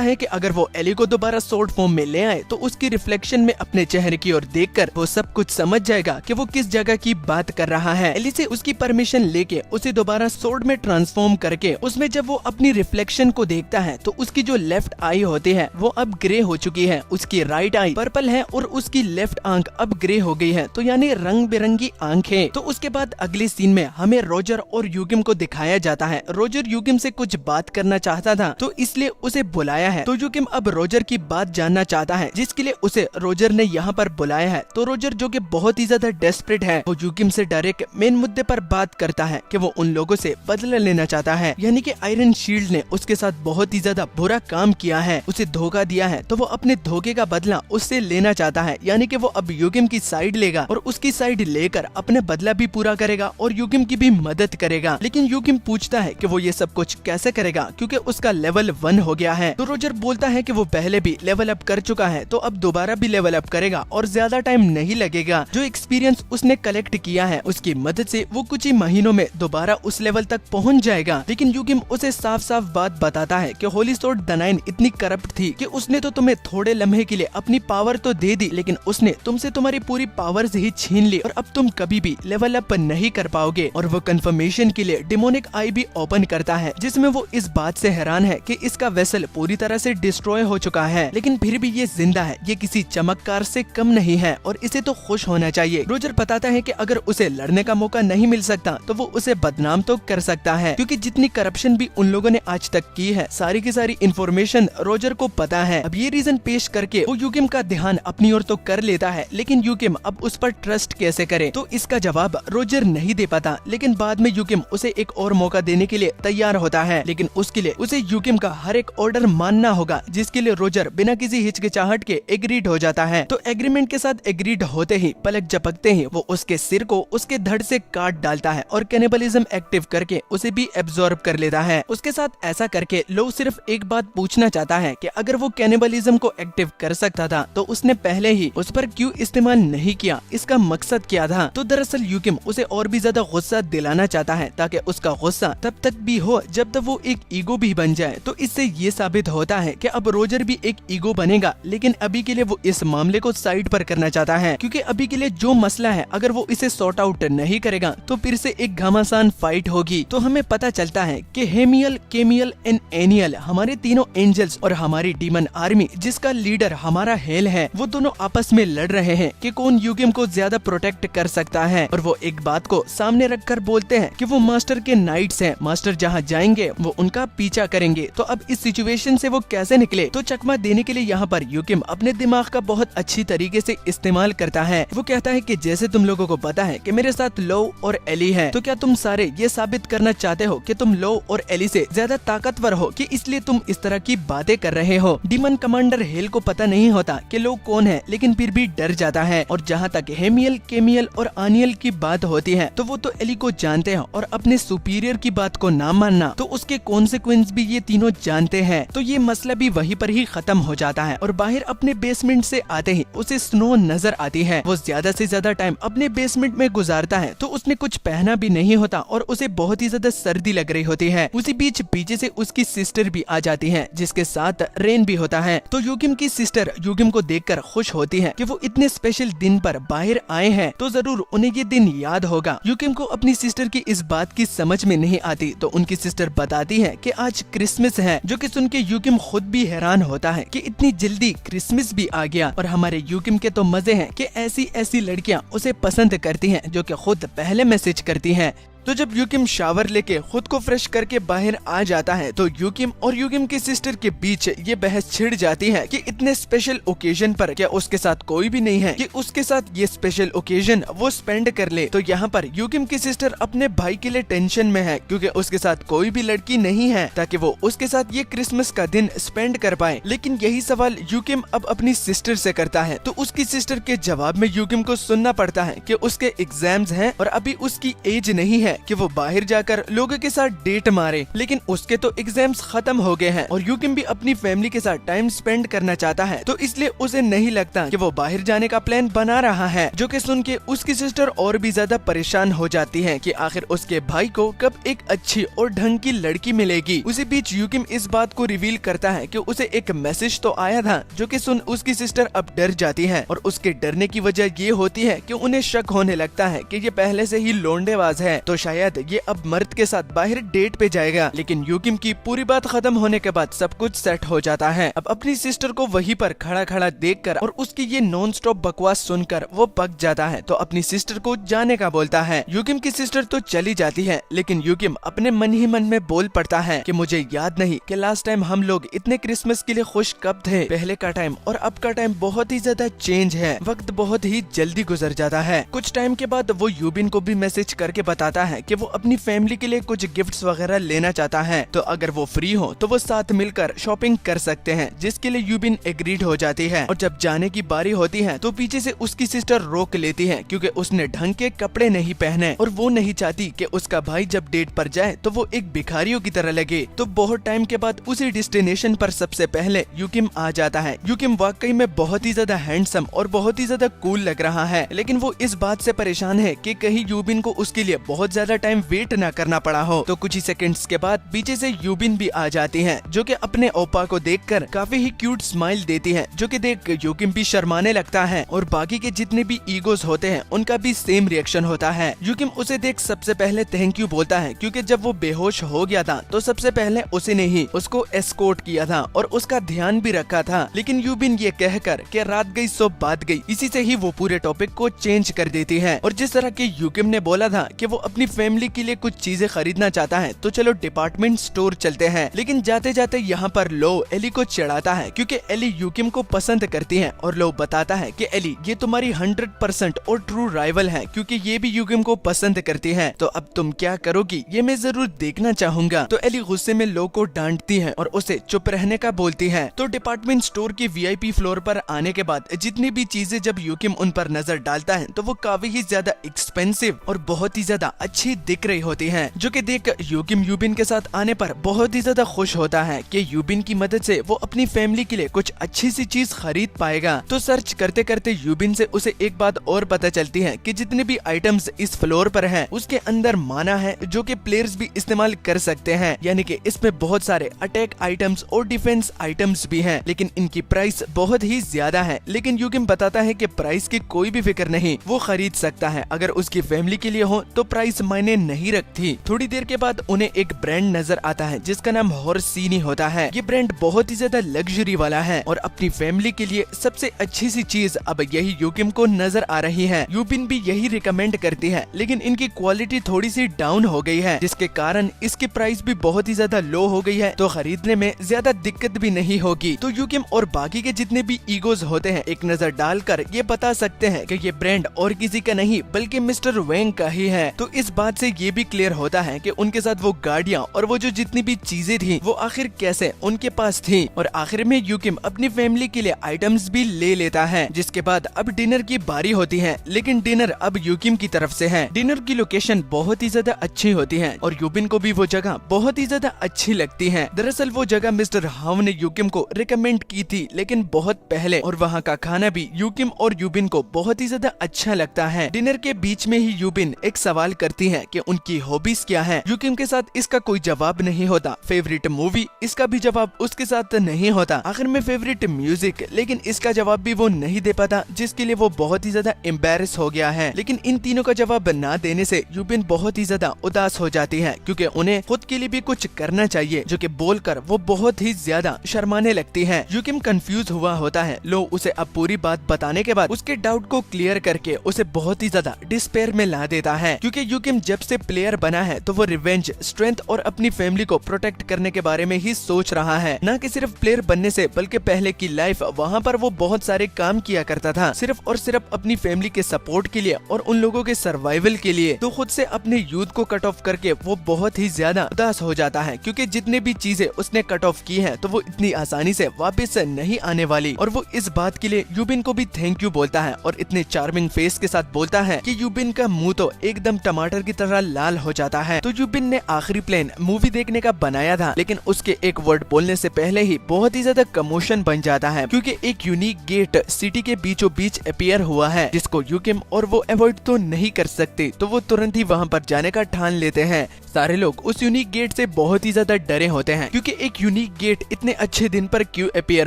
है कि अगर वो एली को दोबारा सोर्ड फॉर्म में ले आए तो उसकी रिफ्लेक्शन में अपने चेहरे की ओर देखकर वो सब कुछ समझ जाएगा कि वो किस जगह की बात कर रहा है। एली से उसकी परमिशन लेके उसे दोबारा सोर्ड में ट्रांसफॉर्म करके उसमें जब वो अपनी रिफ्लेक्शन को देखता है तो उसकी जो लेफ्ट आई होती है वो अब ग्रे हो चुकी है, उसकी राइट आई पर्पल है और उसकी लेफ्ट आंख अब ग्रे हो गई है, तो यानी रंग बिरंगी आंखें। तो उसके बाद अगले सीन में हमें रोजर और यूकिम को दिखाया जाता है। रोजर यूकिम से कुछ बात करना चाहता था तो इसलिए उसे बुलाया है। तो यूकिम अब रोजर की बात जानना चाहता है जिसके लिए उसे रोजर ने यहाँ पर बुलाया है। तो रोजर जो कि बहुत ही ज्यादा डेस्परेट है वो यूकिम से डायरेक्ट मेन मुद्दे पर बात करता है कि वो उन लोगों से बदला लेना चाहता है, यानी कि आयरन शील्ड ने उसके साथ बहुत ही ज्यादा बुरा काम किया है, उसे धोखा दिया है, तो वो अपने धोखे का बदला उससे लेना चाहता है, यानी कि वो अब यूकिम की साइड लेगा और उसकी साइड लेकर अपने बदला भी पूरा करेगा और यूकिम की भी मदद करेगा। लेकिन यूकिम पूछता है कि वो ये सब कुछ कैसे करेगा क्योंकि उसका लेवल 1 हो गया है। तो रोजर बोलता है कि वो पहले भी लेवल अप कर चुका है तो अब दोबारा भी लेवल अप करेगा और ज्यादा टाइम नहीं लगेगा। जो एक्सपीरियंस उसने कलेक्ट किया है उसकी मदद से वो कुछ ही महीनों में दोबारा उस लेवल तक पहुंच जाएगा। लेकिन यूकिम उसे साफ साफ बात बताता है कि होली स्वॉर्ड द9 इतनी करप्ट थी कि उसने तो तुम्हें थोड़े लम्हे के लिए अपनी पावर तो दे दी, लेकिन उसने तुमसे तुम्हारी पूरी पावर्स ही छीन ली और अब तुम कभी भी लेवल अप नहीं कर पाओगे। और वो कंफर्मेशन के लिए डेमोनिक आई भी ओपन करता है जिसमें वो इस बात से हैरान है कि इसका वेसल पूरी तरह से डिस्ट्रॉय हो चुका है, लेकिन फिर भी ये जिंदा है, ये किसी चमत्कार से कम नहीं है और इसे तो खुश होना चाहिए। रोजर बताता है कि अगर उसे लड़ने का मौका नहीं मिल सकता तो वो उसे बदनाम तो कर सकता है, क्योंकि जितनी करप्शन भी उन लोगों ने आज तक की है सारी की सारी इंफॉर्मेशन रोजर को पता है। अब ये रीजन पेश करके वो यूकिम का ध्यान अपनी ओर तो कर लेता है, लेकिन यूकिम अब उस पर ट्रस्ट कैसे करे तो इसका जवाब रोजर नहीं दे पाता। लेकिन बाद में यूकिम उसे एक और मौका देने के लिए तैयार होता है, लेकिन उसके लिए उसे यूकिम का हर एक ऑर्डर मानना होगा, जिसके लिए रोजर बिना किसी हिचकिचाहट के एग्रीड हो जाता है। तो एग्रीमेंट के साथ एग्रीड होते ही पलक झपकते ही वो उसके सिर को उसके धड़ से काट डालता है और कैनिबलिज्म एक्टिव करके उसे भी एब्जॉर्ब कर लेता है। उसके साथ ऐसा करके लो सिर्फ एक बात पूछना चाहता है कि अगर वो कैनिबलिज्म को एक्टिव कर सकता था तो उसने पहले ही उस पर क्यों इस्तेमाल नहीं किया, इसका मकसद क्या था। तो दरअसल यूकिम उसे और भी ज्यादा गुस्सा दिलाना चाहता है ताकि उसका गुस्सा तब तक भी हो जब तक वो एक ईगो भी बन जाए। तो इससे ये साबित होता है कि अब रोजर भी एक ईगो बनेगा, लेकिन अभी के लिए वो इस मामले को साइड पर करना चाहता है, क्योंकि अभी के लिए जो मसला है अगर वो इसे सॉर्ट आउट नहीं करेगा तो फिर से एक घमासान फाइट होगी। तो हमें पता चलता है कि हेमियल, केमियल एंड एनियल हमारे तीनों एंजल्स और हमारी डीमन आर्मी जिसका लीडर हमारा हेल है वो दोनों आपस में लड़ रहे हैं कि कौन यूकिम को ज्यादा प्रोटेक्ट कर सकता है। और वो एक बात को सामने रखकर बोलते हैं कि वो मास्टर के नाइट्स हैं, मास्टर जहाँ जाएंगे वो उनका पीछा करेंगे। तो अब इस सिचुएशन से वो कैसे निकले, तो चकमा देने के लिए यहाँ पर यूकिम अपने दिमाग का बहुत अच्छी तरीके से इस्तेमाल करता है। वो कहता है कि जैसे तुम लोगों को पता है कि मेरे साथ लो और एली है, तो क्या तुम सारे ये साबित करना चाहते हो कि तुम लो और एली से ज्यादा ताकतवर हो कि इसलिए तुम इस तरह की बातें कर रहे हो। दुश्मन कमांडर हेल को पता नहीं होता कि लोग कौन है, लेकिन फिर भी डर जाता है। और जहाँ तक हेमियल, केमियल और आनियल की बात होती है तो वो तो एली को जानते हैं और अपने सुपीरियर की बात को ना मानना तो उसके कॉन्सिक्वेंस भी ये तीनों जानते हैं। तो ये मसला भी वहीं पर ही खत्म हो जाता है और बाहर अपने बेसमेंट से आते ही उसे स्नो नजर आती है। वो ज्यादा से ज्यादा टाइम अपने बेसमेंट में गुजारता है तो उसने कुछ पहना भी नहीं होता और उसे बहुत ही ज्यादा सर्दी लग रही होती है। उसी बीच पीछे से उसकी सिस्टर भी आ जाती है जिसके साथ रेन भी होता है। तो यूकिम की सिस्टर यूकिम को देखकर खुश होती है कि वो इतने स्पेशल दिन पर बाहर आए हैं तो जरूर उन्हें ये दिन याद होगा। यूकिम को अपनी सिस्टर की इस बात की समझ में नहीं आती तो उनकी सिस्टर बताती है कि आज क्रिसमस है, जो कि सुन के यूकिम खुद भी हैरान होता है कि इतनी जल्दी क्रिसमस भी आ गया। और हमारे यूकिम के तो मजे हैं कि ऐसी ऐसी लड़कियां उसे पसंद करती हैं जो कि खुद पहले मैसेज करती हैं। तो जब यूकिम शावर लेके खुद को फ्रेश करके बाहर आ जाता है तो यूकिम और यूकिम की सिस्टर के बीच ये बहस छिड़ जाती है कि इतने स्पेशल ओकेजन पर क्या उसके साथ कोई भी नहीं है कि उसके साथ ये स्पेशल ओकेजन वो स्पेंड कर ले। तो यहाँ पर यूकिम की सिस्टर अपने भाई के लिए टेंशन में है क्योंकि उसके साथ कोई भी लड़की नहीं है ताकि वो उसके साथ ये क्रिसमस का दिन स्पेंड कर पाए। लेकिन यही सवाल यूकिम अब अपनी सिस्टर से करता है तो उसकी सिस्टर के जवाब में यूकिम को सुनना पड़ता है कि उसके एग्जाम्स हैं और अभी उसकी एज नहीं है कि वो बाहर जाकर लोगों के साथ डेट मारे। लेकिन उसके तो एग्जाम्स खत्म हो गए हैं और यूकिम भी अपनी फैमिली के साथ टाइम स्पेंड करना चाहता है तो इसलिए उसे नहीं लगता कि वो बाहर जाने का प्लान बना रहा है। जो कि सुन के उसकी सिस्टर और भी ज्यादा परेशान हो जाती है कि आखिर उसके भाई को कब एक अच्छी और ढंग की लड़की मिलेगी। उसी बीच यूकिम इस बात को रिवील करता है कि उसे एक मैसेज तो आया था, जो कि सुन उसकी सिस्टर अब डर जाती है और उसके डरने की वजह ये होती है कि उन्हें शक होने लगता है कि ये पहले से ही लोंडेबाज है तो शायद ये अब मर्द के साथ बाहर डेट पे जाएगा। लेकिन यूकिम की पूरी बात खत्म होने के बाद सब कुछ सेट हो जाता है। अब अपनी सिस्टर को वहीं पर खड़ा खड़ा देखकर और उसकी ये नॉन स्टॉप बकवास सुनकर वो पक जाता है तो अपनी सिस्टर को जाने का बोलता है। यूकिम की सिस्टर तो चली जाती है लेकिन यूकिम अपने मन ही मन में बोल पड़ता है कि मुझे याद नहीं कि लास्ट टाइम हम लोग इतने क्रिसमस के लिए खुश कब थे। पहले का टाइम और अब का टाइम बहुत ही ज्यादा चेंज है, वक्त बहुत ही जल्दी गुजर जाता है। कुछ टाइम के बाद वो यूबिन को भी मैसेज करके बताता है कि वो अपनी फैमिली के लिए कुछ गिफ्ट्स वगैरह लेना चाहता है तो अगर वो फ्री हो तो वो साथ मिलकर शॉपिंग कर सकते हैं, जिसके लिए यूबिन एग्रीड हो जाती है। और जब जाने की बारी होती है तो पीछे से उसकी सिस्टर रोक लेती है क्योंकि उसने ढंग के कपड़े नहीं पहने और वो नहीं चाहती कि उसका भाई जब डेट पर जाए तो वो एक भिखारियों की तरह लगे। तो बहुत टाइम के बाद उसी डेस्टिनेशन पर सबसे पहले यूकिम आ जाता है। यूकिम वाकई में बहुत ही ज्यादा हैंडसम और बहुत ही ज्यादा कूल लग रहा है, लेकिन वो इस बात से परेशान है कि कहीं यूबिन को उसके लिए बहुत ज्यादा टाइम वेट न करना पड़ा हो। तो कुछ ही सेकंड्स के बाद पीछे से यूबिन भी आ जाती है जो कि अपने ओपा को देखकर काफी ही क्यूट स्माइल देती है, जो कि देख यूकिम भी शर्माने लगता है और बाकी के जितने भी ईगोस होते हैं उनका भी सेम रिएक्शन होता है। यूकिम उसे देख सबसे पहले थैंक यू बोलता है क्योंकि जब वो बेहोश हो गया था तो सबसे पहले उसी ने ही उसको एस्कॉर्ट किया था और उसका ध्यान भी रखा था। लेकिन यूबिन ये कहकर कि रात गई सो बात गई, इसी से ही वो पूरे टॉपिक को चेंज कर देती है। और जिस तरह के यूकिम ने बोला था कि वो अपनी फैमिली के लिए कुछ चीजें खरीदना चाहता है तो चलो डिपार्टमेंट स्टोर चलते हैं। लेकिन जाते जाते यहाँ पर लो एली को चिढ़ाता है क्योंकि एली यूकिम को पसंद करती है और लो बताता है कि एली ये तुम्हारी 100% और ट्रू राइवल है क्योंकि ये भी यूकिम को पसंद करती है, तो अब तुम क्या करोगी ये मैं जरूर देखना चाहूंगा। तो एली गुस्से में लो को डांटती है और उसे चुप रहने का बोलती है। तो डिपार्टमेंट स्टोर की VIP फ्लोर पर आने के बाद जितनी भी चीजें जब यूकिम उन पर नजर डालता है तो वो काफी ही ज्यादा एक्सपेंसिव और बहुत ही ज्यादा अच्छी दिख रही होती है, जो कि देख यूकिम यूबिन के साथ आने पर बहुत ही ज्यादा खुश होता है कि यूबिन की मदद से वो अपनी फैमिली के लिए कुछ अच्छी सी चीज खरीद पाएगा। तो सर्च करते करते यूबिन से उसे एक बात और पता चलती है कि जितने भी आइटम्स इस फ्लोर पर हैं उसके अंदर माना है जो कि प्लेयर्स भी इस्तेमाल कर सकते हैं, यानी कि इसमें बहुत सारे अटैक आइटम्स और डिफेंस आइटम्स भी हैं, लेकिन इनकी प्राइस बहुत ही ज्यादा है। लेकिन यूकिम बताता है कि प्राइस की कोई भी फिक्र नहीं, वो खरीद सकता है, अगर उसकी फैमिली के लिए हो तो प्राइस मायने नहीं रखती। थोड़ी देर के बाद उन्हें एक ब्रांड नजर आता है जिसका नाम हॉर्सिनी होता है। ये ब्रांड बहुत ही ज्यादा लग्जरी वाला है और अपनी फैमिली के लिए सबसे अच्छी सी चीज अब यही यूकिम को नजर आ रही है। यूबिन भी यही रिकमेंड करती है, लेकिन इनकी क्वालिटी थोड़ी सी डाउन हो गई है जिसके कारण इसकी प्राइस भी बहुत ही ज्यादा लो हो गई है, तो खरीदने में ज्यादा दिक्कत भी नहीं होगी। तो यूकिम और बाकी के जितने भी ईगोज होते हैं एक नजर डालकर ये बता सकते हैं कि ये ब्रांड और किसी का नहीं बल्कि मिस्टर वेंग का ही है। तो इस बात से ये भी क्लियर होता है कि उनके साथ वो गाड़ियाँ और वो जो जितनी भी चीजें थी वो आखिर कैसे उनके पास थी। और आखिर में यूकिम अपनी फैमिली के लिए आइटम्स भी ले लेता है, जिसके बाद अब डिनर की बारी होती है। लेकिन डिनर अब यूकिम की तरफ से है। डिनर की लोकेशन बहुत ही ज्यादा अच्छी होती है और यूबिन को भी वो जगह बहुत ही ज्यादा अच्छी लगती है। दरअसल वो जगह मिस्टर हाउ ने यूकिम को रिकमेंड की थी, लेकिन बहुत पहले, और वहाँ का खाना भी यूकिम और यूबिन को बहुत ही ज्यादा अच्छा लगता है। डिनर के बीच में ही यूबिन एक सवाल करती है कि उनकी हॉबीज क्या है। यूकिम के साथ इसका कोई जवाब नहीं होता। फेवरेट मूवी, इसका भी जवाब उसके साथ नहीं होता। आखिर में फेवरेट म्यूजिक, लेकिन इसका जवाब भी वो नहीं दे पाता, जिसके लिए वो बहुत ही ज्यादा एम्बेरस हो गया है। लेकिन इन तीनों का जवाब न देने से यूबिन बहुत ही ज्यादा उदास हो जाती है, क्योंकि उन्हें खुद के लिए भी कुछ करना चाहिए, जो कि बोलकर वो बहुत ही ज्यादा शर्माने लगती है। यूकिम कंफ्यूज हुआ होता है। लो उसे अब पूरी बात बताने के बाद उसके डाउट को क्लियर करके उसे बहुत ही ज्यादा डिस्पेयर में ला देता है, क्योंकि यूकिम जब से प्लेयर बना है तो वो रिवेंज, स्ट्रेंथ और अपनी फैमिली को प्रोटेक्ट करने के बारे में ही सोच रहा है, न कि सिर्फ प्लेयर बनने से, बल्कि पहले की लाइफ वहाँ पर वो बहुत सारे काम किया करता था, सिर्फ और सिर्फ अपनी फैमिली के सपोर्ट के लिए और उन लोगों के सर्वाइवल के लिए। तो खुद से अपने यूथ को कट ऑफ करके वो बहुत ही ज्यादा उदास हो जाता है, क्योंकि जितने भी चीजें उसने कट ऑफ की है तो वो इतनी आसानी से वापस नहीं आने वाली। और वो इस बात के लिए यूबिन को भी थैंक यू बोलता है और इतने चार्मिंग फेस के साथ बोलता है कि यूबिन का मुंह तो एकदम टमाटर की तरह लाल हो जाता है। तो यूबिन ने आखिरी प्लान मूवी देखने का बनाया था, लेकिन उसके एक वर्ड बोलने से पहले ही बहुत ही ज्यादा कमोशन बन जाता है, क्योंकि एक यूनिक गेट सिटी के बीचों बीच अपीयर हुआ है, जिसको यूकिम और वो अवॉइड तो नहीं कर सकते। तो वो तुरंत ही वहाँ पर जाने का ठान लेते हैं। सारे लोग उस यूनिक गेट से बहुत ही ज्यादा डरे होते हैं, क्योंकि एक यूनिक गेट इतने अच्छे दिन पर क्यों अपीयर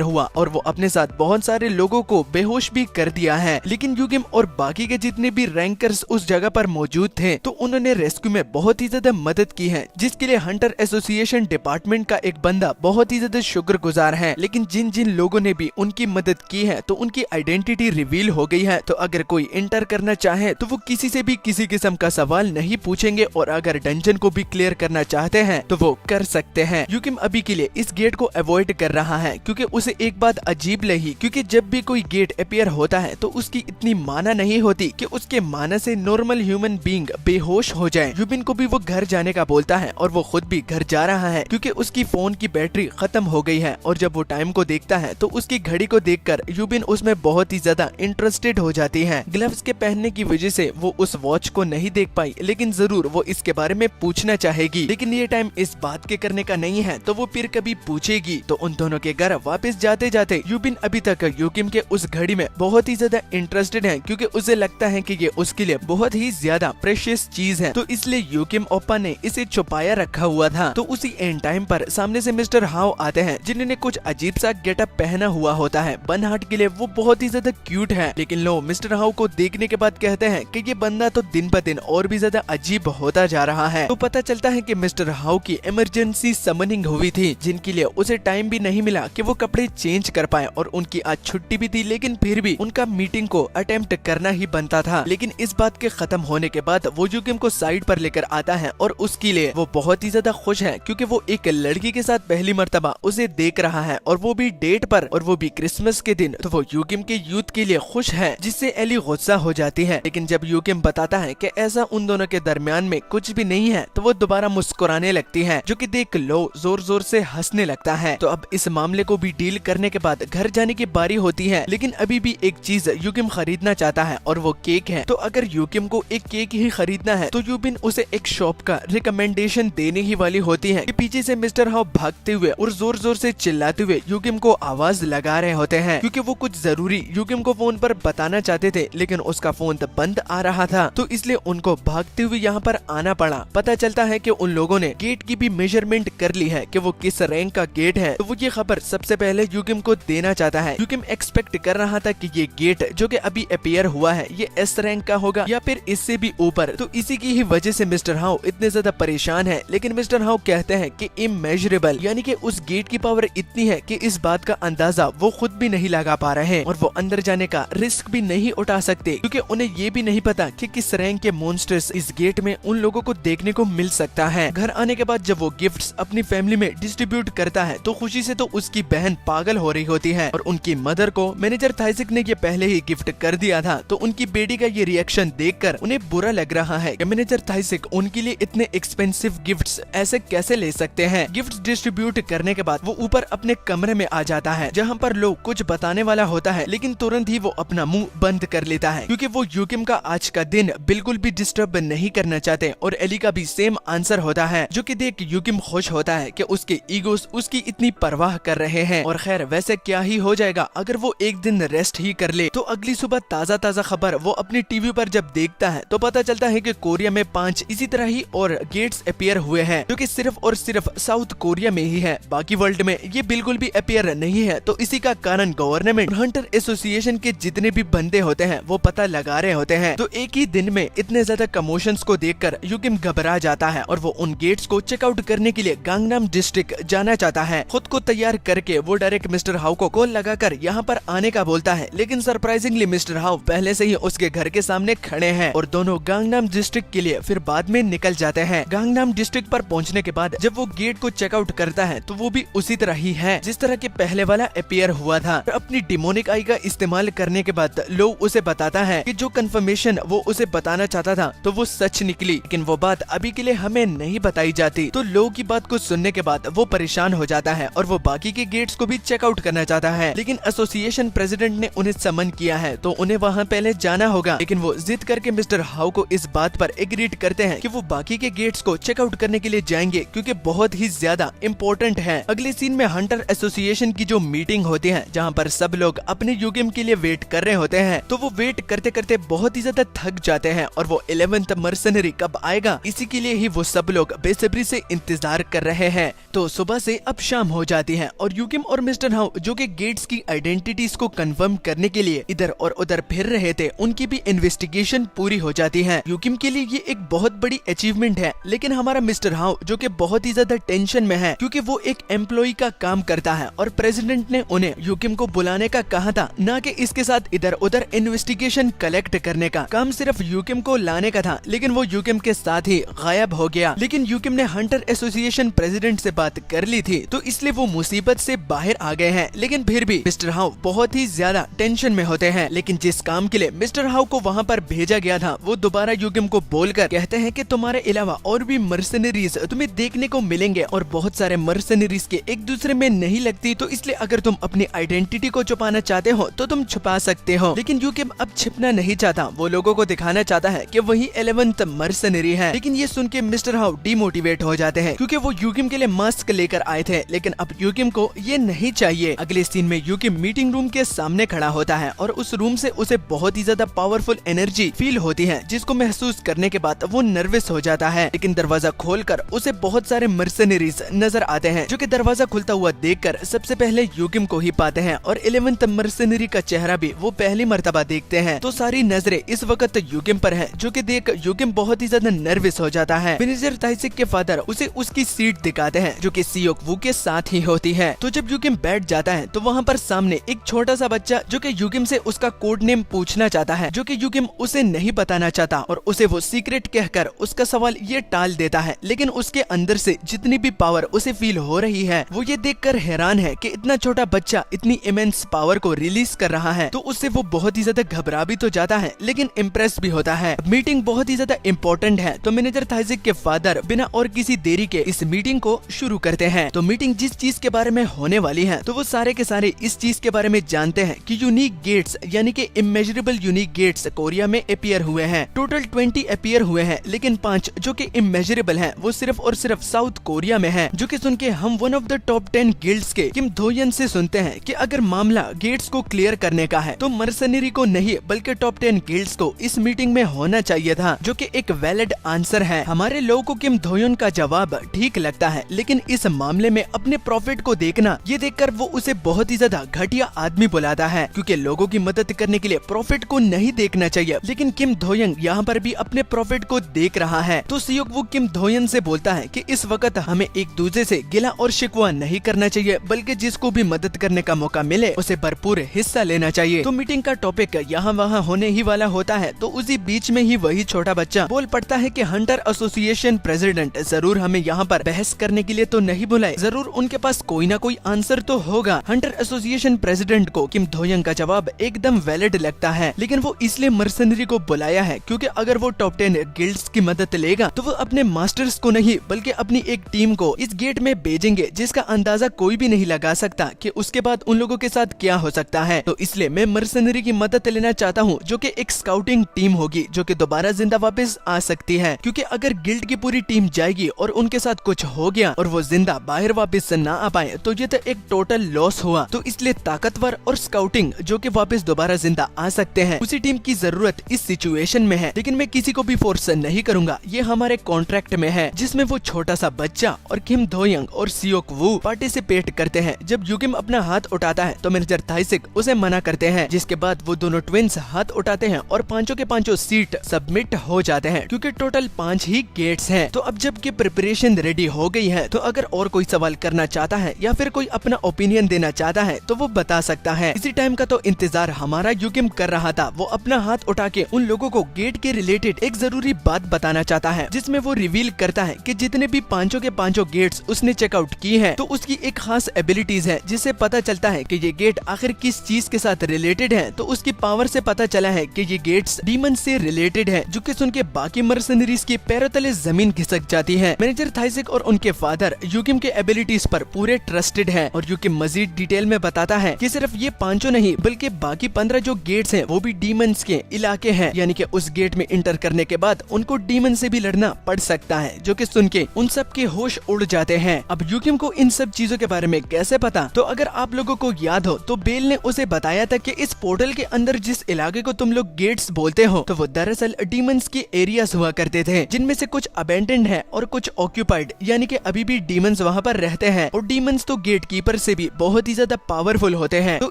हुआ, और वो अपने साथ बहुत सारे लोगों को बेहोश भी कर दिया है। लेकिन यूकिम और बाकी के जितने भी रैंकर्स उस जगह पर मौजूद थे, तो उन्होंने रेस्क्यू में बहुत ही ज्यादा मदद की है, जिसके लिए हंटर एसोसिएशन डिपार्टमेंट का एक बंदा बहुत ही ज्यादा शुक्रगुजार है। लेकिन जिन जिन लोगों ने भी उनकी मदद की है, तो उनकी आइडेंटिटी रिवील हो गई है। तो अगर कोई एंटर करना चाहे तो वो किसी से भी किसी किस्म का सवाल नहीं पूछेंगे, और अगर डंजन को भी क्लियर करना चाहते हैं तो वो कर सकते हैं। यूकिम अभी के लिए इस गेट को अवॉइड कर रहा है, क्योंकि उसे एक बात अजीब लगी, क्योंकि जब भी कोई गेट अपीयर होता है तो उसकी इतनी माना नहीं होती कि उसके माना से नॉर्मल ह्यूमन बीइंग बेहोश हो जाए। यूबिन को भी वो घर जाने का बोलता है और वो खुद भी घर जा रहा है, क्योंकि उसकी फोन की बैटरी खत्म हो गई है। और जब वो टाइम को देखता है तो उसकी घड़ी को देखकर यूबिन उसमें बहुत ही ज्यादा इंटरेस्टेड हो जाती है। ग्लव्स के पहनने की वजह से वो उस वॉच को नहीं देख पाई, लेकिन जरूर वो इसके बारे में पूछना चाहेगी। लेकिन ये टाइम इस बात के करने का नहीं है, तो वो फिर कभी पूछेगी। तो उन दोनों के घर वापस जाते जाते यूबिन अभी तक यूकिम के उस घड़ी में बहुत ही ज्यादा इंटरेस्टेड है, क्योंकि उसे लगता है कि ये उसके लिए बहुत ही ज्यादा प्रेशियस चीज है। तो इसलिए यूकिम ओप्पा ने इसे छुपाया रखा हुआ था। तो उसी एंड टाइम पर सामने से मिस्टर हाउ आते हैं, जिन्होंने कुछ अजीब सा गेटअप पहना हुआ होता है। बन हार्ट के लिए वो बहुत ही ज्यादा क्यूट है, लेकिन लोग मिस्टर हाउ को देखने के बाद कहते हैं कि ये बंदा तो दिन ब दिन और भी ज्यादा अजीब होता जा रहा है। तो पता चलता है कि मिस्टर हाउ की इमरजेंसी समनिंग हुई थी, जिनके लिए उसे टाइम भी नहीं मिला कि वो कपड़े चेंज कर पाए, और उनकी आज छुट्टी भी थी, लेकिन फिर भी उनका मीटिंग को अटेम्प्ट करना ही बनता था। लेकिन इस बात के खत्म होने के बाद वो यूकिम को साइड पर लेकर आता है, और उसके लिए वो बहुत ही ज्यादा खुश है, क्योंकि वो एक लड़की के साथ पहली मर्तबा उसे देख रहा है, और वो भी डेट पर, और वो भी क्रिसमस के दिन। तो वो यूकिम के यूथ के लिए खुश है, जिससे एली गुस्सा हो जाती है। लेकिन जब यूकिम बताता है कि ऐसा उन दोनों के दरमियान में कुछ भी नहीं है, तो वो दोबारा मुस्कुराने लगती है, जो कि देख लो जोर जोर से हंसने लगता है। तो अब इस मामले को भी डील करने के बाद घर जाने की बारी होती है। लेकिन अभी भी एक चीज यूकिम खरीदना चाहता है, और वो केक है। तो अगर यूकिम को एक केक ही खरीदना है, तो यूबिन उसे एक शॉप का रिकमेंडेशन देने ही वाली होती है कि पीछे से मिस्टर हाउ भागते हुए और जोर जोर से चिल्लाते हुए यूकिम को आवाज लगा रहे होते हैं, क्योंकि वो कुछ जरूरी यूकिम को फोन पर बताना चाहते थे, लेकिन उसका फोन तो बंद आ रहा था। तो इसलिए उनको भागते हुए यहाँ पर आना पड़ा। पता चलता है कि उन लोगों ने गेट की भी मेजरमेंट कर ली है कि वो किस रैंक का गेट है। तो वो ये खबर सबसे पहले यूकिम को देना चाहता है। यूकिम एक्सपेक्ट कर रहा था कि ये गेट जो कि अभी अपीयर हुआ है, ये एस रैंक का होगा या फिर इससे भी ऊपर। तो इसी की ही वजह से मिस्टर हाउ इतने ज्यादा परेशान है। लेकिन मिस्टर हाउ कहते हैं कि इमेजरेबल, यानी कि उस गेट की पावर इतनी है कि इस बात का अंदाजा वो खुद भी नहीं लगा पा रहे हैं, और वो अंदर जाने का रिस्क भी नहीं उठा सकते, क्योंकि उन्हें ये भी नहीं पता कि किस रैंक के मॉन्स्टर्स इस गेट में उन लोगों को देखने को मिल सकता है। घर आने के बाद जब वो गिफ्ट्स अपनी फैमिली में डिस्ट्रीब्यूट करता है, तो खुशी से तो उसकी बहन पागल हो रही होती है, और उनकी मदर को मैनेजर थाइसिक ने ये पहले ही गिफ्ट कर दिया था। तो उनकी बेटी का ये रिएक्शन देखकर उन्हें बुरा लग रहा है, कि मैनेजर थाइसेक उनके लिए इतने एक्सपेंसिव गिफ्ट्स ऐसे कैसे ले सकते हैं। गिफ्ट्स डिस्ट्रीब्यूट करने के बाद वो ऊपर अपने कमरे में आ जाता है जहाँ पर लोग कुछ बताने वाला होता है, लेकिन तुरंत ही वो अपना मुंह बंद कर लेता है क्योंकि वो यूकिम का आज का दिन बिल्कुल भी डिस्टर्ब नहीं करना चाहते। और एली का भी सेम आंसर होता है, जो कि देख यूकिम खुश होता है कि उसके ईगोस उसकी इतनी परवाह कर रहे हैं। और खैर वैसे क्या ही हो जाएगा अगर वो एक दिन रेस्ट ही कर ले। तो अगली सुबह ताज़ा ताज़ा खबर वो अपनी टीवी पर जब देखता है तो पता चलता है कि कोरिया में 5 इसी तरह ही और गेट्स अपीयर हुए हैं, जो कि सिर्फ और सिर्फ साउथ कोरिया में ही है, बाकी वर्ल्ड में ये बिल्कुल भी अपीयर नहीं है। तो इसी का कारण गवर्नमेंट हंटर एसोसिएशन के जितने भी बंदे होते हैं वो पता लगा रहे होते हैं। तो एक ही दिन में इतने ज्यादा कमोशंस को देखकर यूकिम घबरा जाता है और वो उन गेट्स को चेकआउट करने के लिए गांगनाम डिस्ट्रिक्ट जाना चाहता है। खुद को तैयार करके वो डायरेक्ट मिस्टर हाउ को कॉल लगाकर यहाँ पर आने का बोलता है, लेकिन सरप्राइजिंगली मिस्टर हाउ पहले से ही उसके घर के सामने खड़े हैं और दोनों गांगनाम डिस्ट्रिक्ट के लिए फिर बाद में निकल जाते हैं। गांगनाम डिस्ट्रिक्ट पर पहुँचने के बाद जब वो गेट को चेकआउट करता है तो वो भी उसी तरह ही है जिस तरह के पहले वाला अपीयर हुआ था। अपनी डिमोनिक आई का इस्तेमाल करने के बाद लोग उसे बताता है कि जो कंफर्मेशन वो उसे बताना चाहता था तो वो सच निकली, लेकिन वो बात अभी के लिए हमें नहीं बताई जाती। तो लोगों की बात को सुनने के बाद वो परेशान हो जाता है और वो बाकी के गेट्स को भी चेकआउट करना चाहता है, लेकिन एसोसिएशन प्रेसिडेंट ने उन्हें समन किया है तो उन्हें वहाँ पहले जाना होगा। लेकिन वो जिद करके मिस्टर हाउ को इस बात पर एग्रीड करते हैं कि वो बाकी के गेट्स को चेकआउट करने के लिए जाएंगे क्योंकि बहुत ही ज्यादा इम्पोर्टेंट है। अगले सीन में हंटर एसोसिएशन की जो मीटिंग होती है जहाँ पर सब लोग अपने यूकिम के लिए वेट कर रहे होते हैं, तो वो वेट करते करते बहुत ही ज्यादा थक जाते हैं और वो 11th मर्सनरी कब आएगा इसी के लिए ही वो सब लोग बेसब्री से इंतजार कर रहे हैं। तो सुबह से अब शाम हो जाती है और यूकिम और मिस्टर हाउ जो कि गेट्स की आइडेंटिटीज को कंफर्म करने के लिए इधर और उधर फिर रहे थे, उनकी भी इन्वेस्टिगेशन पूरी हो जाती है। यूकिम के लिए ये एक बहुत बड़ी अचीवमेंट है, लेकिन हमारा मिस्टर हाउ जो कि बहुत ही ज्यादा टेंशन में है क्योंकि वो एक एम्प्लॉय का काम करता है और प्रेसिडेंट ने उन्हें यूकिम को बुलाने का कहा था, ना कि इसके साथ इधर उधर इन्वेस्टिगेशन कलेक्ट करने का काम सिर्फ यूकिम को लाने का था। लेकिन वो यूकिम के साथ ही गायब हो गया। लेकिन यूकिम ने हंटर एसोसिएशन प्रेसिडेंट से बात कर ली थी तो इसलिए वो मुसीबत से बाहर आ गए हैं। लेकिन फिर भी मिस्टर हाउ बहुत ही ज्यादा टेंशन में होते हैं। लेकिन जिस काम के लिए मिस्टर हाउ को वहाँ पर भेजा गया था वो दोबारा यूकिम को बोलकर कहते हैं कि तुम्हारे अलावा और भी मर्सनरीज तुम्हें देखने को मिलेंगे और बहुत सारे मर्सनरीज के एक दूसरे में नहीं लगती, तो इसलिए अगर तुम अपनी आइडेंटिटी को छुपाना चाहते हो तो तुम छुपा सकते हो। लेकिन यूकिम अब छिपना नहीं चाहता, वो लोगों को दिखाना चाहता है कि वही 11th मर्सनरी है। लेकिन ये सुन के मिस्टर हाउ डिमोटिवेट हो जाते हैं क्योंकि वो यूकिम के लिए मास्क लेकर आए थे, लेकिन अब यूकिम को ये नहीं चाहिए। अगले सीन में यूकिम मीटिंग रूम के सामने खड़ा होता है और उस रूम से उसे बहुत ही ज्यादा पावरफुल एनर्जी फील होती है, जिसको महसूस करने के बाद वो नर्वस हो जाता है। लेकिन दरवाजा खोलकर उसे बहुत सारे मर्सनरीज नजर आते हैं जो कि दरवाजा खुलता हुआ देखकर सबसे पहले यूकिम को ही पाते हैं और 11th मर्सनरी का चेहरा भी वो पहली मर्तबा देखते हैं। तो सारी नजरें इस वक्त यूकिम पर है, जो कि देख यूकिम बहुत ही ज्यादा नर्वस हो जाता है। मैनेजर थाइसेक के फादर उसे उसकी सीट दिखाते हैं जो कि सियोक वू के साथ ही होती है। तो जब यूकिम बैठ जाता है तो वहाँ पर सामने एक छोटा सा बच्चा जो कि यूकिम से उसका कोड नेम पूछना चाहता है, जो कि यूकिम उसे नहीं बताना चाहता और उसे वो सीक्रेट कहकर उसका सवाल ये टाल देता है। लेकिन उसके अंदर से जितनी भी पावर उसे फील हो रही है वो ये देखकर हैरान है कि इतना छोटा बच्चा इतनी इमेंस पावर को रिलीज कर रहा है। तो उससे वो बहुत ही ज्यादा घबरा भी तो जाता है लेकिन इम्प्रेस भी होता है। मीटिंग बहुत ही ज्यादा इम्पोर्टेंट है तो मैनेजर थाइसेक के फादर बिना और किसी देरी के इस मीटिंग को शुरू करते हैं। तो मीटिंग जिस चीज के बारे में होने वाली है तो वो सारे के सारे इस चीज के बारे में जानते हैं कि यूनिक गेट्स यानी कि इमेजरेबल यूनिक गेट्स कोरिया में अपीयर हुए हैं। टोटल 20 अपीयर हुए हैं, लेकिन 5 जो कि इमेजरेबल हैं वो सिर्फ और सिर्फ साउथ कोरिया में हैं, जो कि सुन के हम one of the top 10 guilds के किम दोयन से सुनते हैं कि अगर मामला गेट्स को क्लियर करने का है तो मर्सनरी को नहीं बल्कि टॉप 10 गिल्ड्स को इस मीटिंग में होना चाहिए था, जो कि एक वैलिड आंसर है। हमारे लोगों को किम दोयन का जवाब ठीक लगता है, लेकिन इस मामले में अपने प्रॉफिट को देखना ये देखकर वो उसे बहुत ही ज्यादा घटिया आदमी बुलाता है, क्योंकि लोगों की मदद करने के लिए प्रॉफिट को नहीं देखना चाहिए। लेकिन किम दोयन यहाँ पर भी अपने प्रॉफिट को देख रहा है। तो सियोक वो किम दोयन से बोलता है कि इस वक्त हमें एक दूसरे से गिला और शिकवा नहीं करना चाहिए, बल्कि जिसको भी मदद करने का मौका मिले उसे भरपूर हिस्सा लेना चाहिए। तो मीटिंग का टॉपिक यहाँ वहाँ होने ही वाला होता है, तो उसी बीच में ही वही छोटा बच्चा बोल पड़ता है कि हंटर एसोसिएशन प्रेसिडेंट जरूर हमें यहाँ पर बहस करने के लिए तो नहीं बुलाए, जरूर उनके पास कोई ना कोई आंसर तो होगा। हंटर एसोसिएशन प्रेसिडेंट को किम दोयन का जवाब एकदम वैलिड लगता है, लेकिन वो इसलिए मर्सनरी को बुलाया है क्योंकि अगर वो टॉप टॉप 10 गिल्ड्स की मदद लेगा तो वो अपने मास्टर्स को नहीं बल्कि अपनी एक टीम को इस गेट में भेजेंगे, जिसका अंदाजा कोई भी नहीं लगा सकता कि उसके बाद उन लोगों के साथ क्या हो सकता है। तो इसलिए मैं मर्सनरी की मदद लेना चाहता हूँ, जो कि एक स्काउटिंग टीम होगी जो कि दोबारा जिंदा वापस आ सकती है, क्योंकि अगर गिल्ड की पूरी टीम जाएगी और उनके साथ कुछ हो गया और वो जिंदा बाहर वापस ना आ पाए तो ये तो एक टोटल लॉस हुआ। तो इसलिए ताकतवर और स्काउटिंग जो कि वापस दोबारा जिंदा आ सकते हैं, उसी टीम की जरूरत इस सिचुएशन में है। लेकिन मैं किसी को भी फोर्स नहीं करूंगा, ये हमारे कॉन्ट्रैक्ट में है, जिसमें वो छोटा सा बच्चा और किम दोयंग और सियोक वू पार्टिसिपेट करते हैं। जब युगिम अपना हाथ उठाता है तो मैनेजर थाइसिक उसे मना करते हैं, जिसके बाद वो दोनों ट्विंस हाथ उठाते हैं और पांचों के पांचों सीट सबमिट हो जाते हैं, क्योंकि टोटल 5 ही गेट्स हैं। तो अब जब की प्रिपरेशन रेडी हो गई है तो अगर और कोई सवाल करना चाहता है या फिर कोई अपना ओपिनियन देना चाहता है तो वो बता सकता है। इसी टाइम का तो इंतजार हमारा युगिम कर रहा था। वो अपना हाथ उठा के उन लोगों को गेट के रिलेटेड एक जरूरी बात बताना चाहता है, जिसमें वो रिवील करता है कि जितने भी पांचों के पांचों गेट्स उसने चेकआउट की है तो उसकी एक खास एबिलिटीज है, जिससे पता चलता है कि ये गेट आखिर किस चीज के साथ रिलेटेड है। तो उसकी पावर से पता चला है कि ये गेट्स डीमन से रिलेटेड है, जो कि सुन के बाकी मर्सनरीज के पैरों तले जमीन खिसक जाती है। मैनेजर थाइसिक और उनके फादर युगिम के एबिलिटीज पर पूरे ट्रस्टेड है और युगिम मजीद डिटेल में बताता है कि सिर्फ ये पांचों नहीं बल्कि बाकी 15 जो गेट्स हैं वो भी डीमंस के इलाके हैं, यानी कि उस गेट में इंटर करने के बाद उनको डीमन से भी लड़ना पड़ सकता है, जो कि सुन के उन सब के होश उड़ जाते हैं। अब युगिम को इन सब चीजों के बारे में कैसे पता? तो अगर आप लोगों को याद हो तो बेल ने उसे बताया था कि इस पोर्टल के अंदर जिस इलाके को तुम लोग गेट्स बोलते हो तो वो दरअसल डीमंस के एरियाज हुआ करते थे, जिनमें से कुछ अबेंडेंड है और कुछ ऑक्यूपाइड, यानी कि अभी भी डीमंस वहाँ पर रहते हैं। और डीमंस तो गेट कीपर से भी बहुत ही ज्यादा पावरफुल होते हैं। तो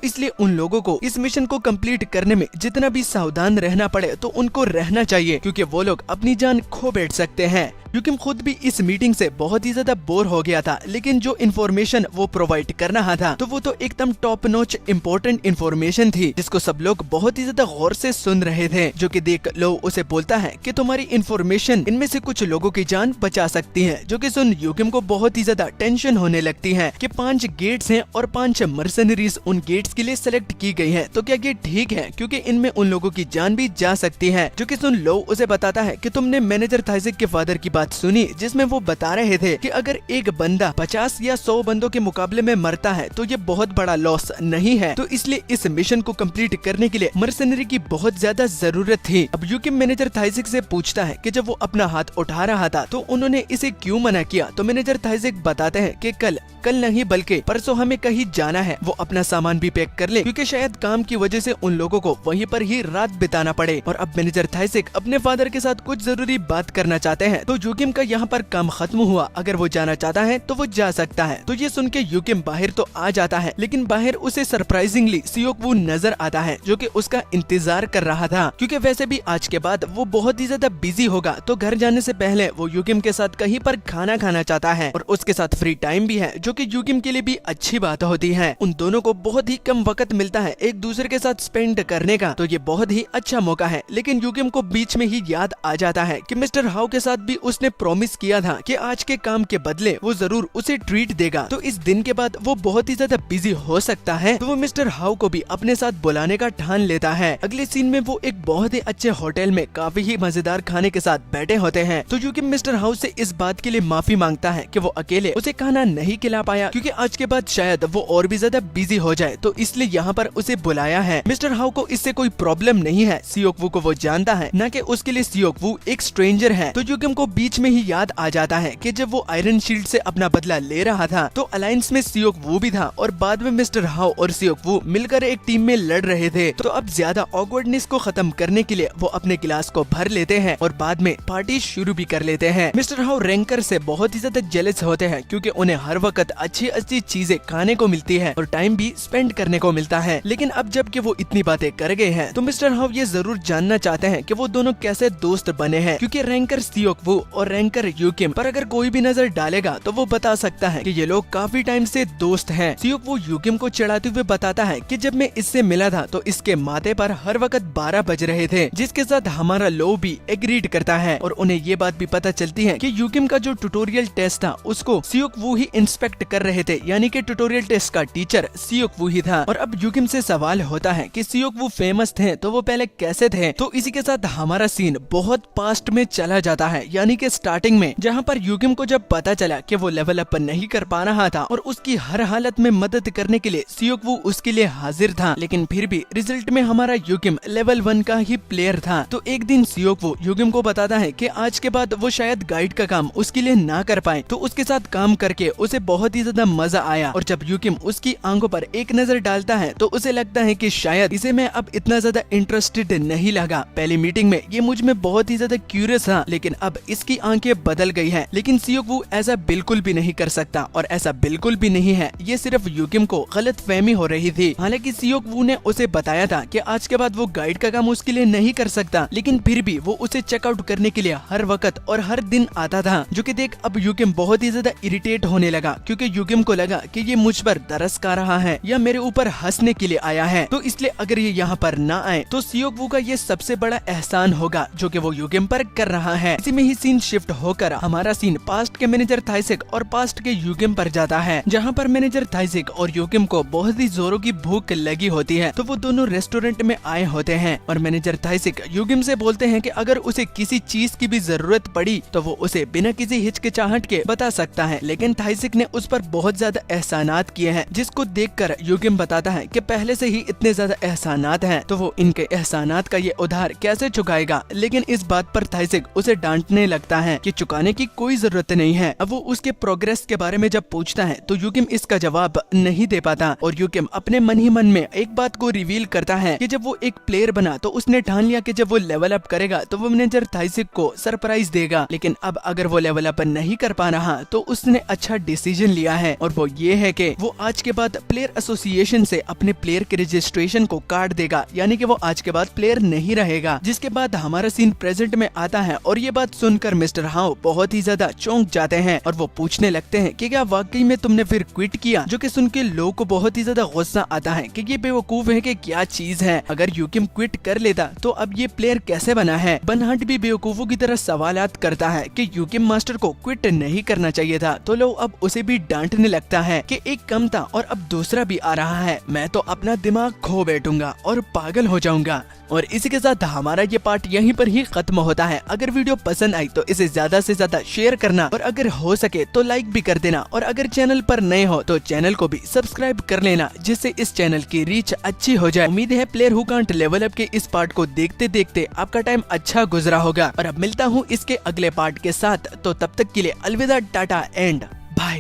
इसलिए उन लोगों को इस मिशन को कंप्लीट करने में जितना भी सावधान रहना पड़े तो उनको रहना चाहिए, क्योंकि वो लोग अपनी जान खो बैठ सकते हैं। युगिम खुद भी इस मीटिंग से बहुत ही ज्यादा बोर हो गया था, लेकिन जो इन्फॉर्मेशन वो प्रोवाइड कर रहा था तो वो तो एकदम टॉप नॉच इम्पोर्टेंट इन्फॉर्मेशन थी, जिसको सब लोग बहुत ही ज्यादा गौर से सुन रहे थे। जो कि देख लो उसे बोलता है कि तुम्हारी इन्फॉर्मेशन इनमें से कुछ लोगों की जान बचा सकती है। जो कि सुन युगिम को बहुत ही ज्यादा टेंशन होने लगती है कि 5 गेट्स हैं और 5 मर्सनरीज उन गेट्स के लिए सेलेक्ट की गई है, तो क्या ये ठीक है? क्योंकि इनमें उन लोगों की जान भी जा सकती है। जो कि सुन लो उसे बताता है कि तुमने मैनेजर थाइसिक के फादर की बात सुनी, जिसमें वो बता रहे थे कि अगर एक बंदा 50 या 100 बंदों के मुकाबले में मरता है तो ये बहुत बड़ा लॉस नहीं है। तो इसलिए इस मिशन को कंप्लीट करने के लिए मर्सनरी की बहुत ज्यादा जरूरत थी। अब युगिम मैनेजर थाइसिक से पूछता है कि जब वो अपना हाथ उठा रहा था तो उन्होंने इसे क्यों मना किया? तो मैनेजर थाइसिक बताते हैं कि कल नहीं बल्कि परसों हमें कहीं जाना है, वो अपना सामान भी पैक कर ले, क्योंकि शायद काम की वजह से उन लोगों को वहीं पर ही रात बिताना पड़े। और अब मैनेजर थाइसिक अपने फादर के साथ कुछ जरूरी बात करना चाहते हैं। तो युगिम का यहाँ पर काम खत्म हुआ, अगर वो जाना चाहता है तो वो जा सकता है। तो ये सुन के युगिम बाहर तो आ जाता है, लेकिन बाहर उसे सरप्राइजिंगली सियोक वू नजर आता है, जो कि उसका इंतजार कर रहा था, क्योंकि वैसे भी आज के बाद वो बहुत ही ज्यादा बिजी होगा। तो घर जाने से पहले वो युगिम के साथ कहीं पर खाना खाना चाहता है और उसके साथ फ्री टाइम भी है, जो कि युगिम के लिए भी अच्छी बात होती है। उन दोनों को बहुत ही कम वक्त मिलता है एक दूसरे के साथ स्पेंड करने का, तो ये बहुत ही अच्छा मौका है। लेकिन युगिम को बीच में ही याद आ जाता है कि मिस्टर हाउ के साथ भी उसने प्रॉमिस किया था कि आज के काम के बदले वो जरूर उसे ट्रीट देगा। तो इस दिन के बाद वो बहुत ही ज्यादा बिजी हो सकता है, तो वो मिस्टर हाउ को भी अपने साथ बुलाने का ठान लेता है। अगले सीन में वो एक बहुत ही अच्छे होटल में काफी ही मजेदार खाने के साथ बैठे होते हैं। तो युगिम मिस्टर हाउ से इस बात के लिए माफी मांगता है कि वो अकेले उसे खाना नहीं खिला पाया, क्योंकि आज के बाद शायद वो और भी ज्यादा बिजी हो जाए, तो इसलिए यहाँ पर उसे बुलाया है। मिस्टर हाउ को इससे कोई प्रॉब्लम नहीं है, सियोक वू को वो जानता है, न कि उसके लिए सियोक वू एक स्ट्रेंजर है। तो युगिम को बीच में ही याद आ जाता है कि जब वो आयरन शील्ड से अपना बदला ले रहा था तो अलायंस में सियोक वू भी था और बाद में मिस्टर हाउ और सियोक वू मिलकर एक टीम में लड़ रहे थे। तो अब ज्यादा ऑकवर्डनेस को खत्म करने के लिए वो अपने गिलास को भर लेते हैं और बाद में पार्टी शुरू भी कर लेते हैं। मिस्टर हाउ रैंकर से बहुत ही ज्यादा जेलस होते हैं, क्योंकि उन्हें हर वक्त अच्छी अच्छी चीजें खाने को मिलती है और टाइम भी स्पेंड करने को मिलता है। लेकिन अब जब कि वो इतनी बातें कर गए हैं तो मिस्टर हाउ ये जरूर जानना चाहते हैं कि वो दोनों कैसे दोस्त बने हैं, क्योंकि रैंकर सियोक वू और रैंकर यूकिम पर अगर कोई भी नजर डालेगा तो वो बता सकता है कि ये लोग काफी टाइम से दोस्त हैं। सियोक वो यूकिम को चिढ़ाते हुए बताता है कि जब मैं इससे मिला था तो इसके माथे पर हर वक्त 12 बज रहे थे, जिसके साथ हमारा लो भी एग्रीड करता है और उन्हें ये बात भी पता चलती है कि यूकिम का जो ट्यूटोरियल टेस्ट था उसको सियोक वो ही इंस्पेक्ट कर रहे थे, यानी कि ट्यूटोरियल टेस्ट का टीचर सियोक वो ही था। और अब यूकिम से सवाल होता है कि सियोक वो फेमस थे तो वो पहले कैसे थे। तो इसी के साथ हमारा सीन बहुत पास्ट में चला जाता है, यानी कि स्टार्टिंग में, जहाँ पर यूकिम को जब पता चला कि वो लेवल अप नहीं कर पा रहा था और उसकी हर हालत में मदद करने के लिए सियोक वो उसके लिए हाजिर था, लेकिन फिर भी रिजल्ट में हमारा यूकिम लेवल 1 का ही प्लेयर था। तो एक दिन सियोक वो यूकिम को बताता है कि आज के बाद वो शायद गाइड का काम उसके लिए ना कर पाए। तो उसके साथ काम करके उसे बहुत ही ज्यादा मजा आया और जब यूकिम उसकी आंखों पर एक नजर डालता है तो उसे लगता है कि शायद इसे मैं अब इतना ज्यादा इंटरेस्टेड नहीं लगा। पहली मीटिंग में ये मुझ में बहुत ही ज्यादा क्यूरियस था, लेकिन अब इसकी आंखें बदल गई है। लेकिन सियोक वो ऐसा बिल्कुल भी नहीं कर सकता और ऐसा बिल्कुल भी नहीं है, ये सिर्फ यूकिम को गलत फहमी हो रही थी। हालांकि सियोक वो ने उसे बताया था कि आज के बाद वो गाइड का काम उसके लिए नहीं कर सकता, लेकिन फिर भी वो उसे चेकआउट करने के लिए हर वक्त और हर दिन आता था। जो कि देख अब यूकिम बहुत ही ज्यादा इरिटेट होने लगा, क्योंकि यूकिम को लगा कि ये मुझ पर तरस खा रहा है या मेरे ऊपर हंसने के लिए आया है। तो इसलिए अगर ये यहाँ पर ना आए तो सियोक वो का ये सबसे बड़ा एहसान होगा जो कि वो यूकिम पर कर रहा है। इसी में ही सीन शिफ्ट होकर हमारा सीन पास्ट के मैनेजर थाइसेक और पास्ट के यूकिम पर जाता है, जहाँ पर मैनेजर थाइसेक और यूकिम को बहुत ही जोरों की भूख लगी होती है। तो वो दोनों रेस्टोरेंट में आए होते हैं और मैनेजर थाइसेक यूकिम से बोलते हैं कि अगर उसे किसी चीज की भी जरूरत पड़ी तो वो उसे बिना किसी हिचकिचाहट के बता सकता है। लेकिन थाइसेक ने उस पर बहुत ज्यादा एहसानात किए हैं, जिसको देखकर यूकिम बताता है कि पहले से ही इतने ज्यादा एहसानात हैं तो वो इनके एहसानात का ये उधार कैसे चुकाएगा। लेकिन इस बात पर थाइसेक उसे डांटने लगता है कि चुकाने की कोई जरूरत नहीं है। अब वो उसके प्रोग्रेस के बारे में जब पूछता है तो यूकिम इसका जवाब नहीं दे पाता और यूकिम अपने मन ही मन में एक बात को रिवील करता है कि जब वो एक प्लेयर बना तो उसने ठान लिया कि जब वो लेवल अप करेगा तो वो मैनेजर थाइसेक को सरप्राइज देगा। लेकिन अब अगर वो लेवल अप नहीं कर पा रहा तो उसने अच्छा डिसीजन लिया है और वो ये है कि वो आज के बाद प्लेयर एसोसिएशन से अपने प्लेयर के रजिस्ट्रेशन को काट देगा, यानी कि वो आज के बाद प्लेयर नहीं रहेगा। जिसके बाद हमारा सीन प्रेजेंट में आता है और ये बात सुनकर मिस्टर हाउ बहुत ही ज्यादा चौंक जाते हैं और वो पूछने लगते हैं कि क्या वाकई में तुमने फिर क्विट किया। जो कि सुन के लोगों को बहुत ही ज्यादा गुस्सा आता है कि ये बेवकूफ है कि क्या चीज है, अगर यूकिम क्विट कर लेता तो अब ये प्लेयर कैसे बना है। बनहट भी बेवकूफों की तरह सवालात करता है कि यूकिम मास्टर को क्विट नहीं करना चाहिए था, तो लोग अब उसे भी डांटने लगता है कि एक कम था और अब दूसरा भी आ रहा है, मैं तो अपना दिमाग खो बैठूंगा और पागल हो जाऊंगा। और इसी के साथ हमारा ये पार्ट यहीं पर ही खत्म होता है। अगर वीडियो पसंद आई तो इसे ज्यादा से ज्यादा शेयर करना और अगर हो सके तो लाइक भी कर देना और अगर चैनल पर नए हो तो चैनल को भी सब्सक्राइब कर लेना, जिससे इस चैनल की रीच अच्छी हो जाए। उम्मीद है player who can't level up के इस पार्ट को देखते देखते आपका टाइम अच्छा गुजरा होगा और अब मिलता हूँ इसके अगले पार्ट के साथ। तो तब तक के लिए अलविदा, टाटा एंड बाय।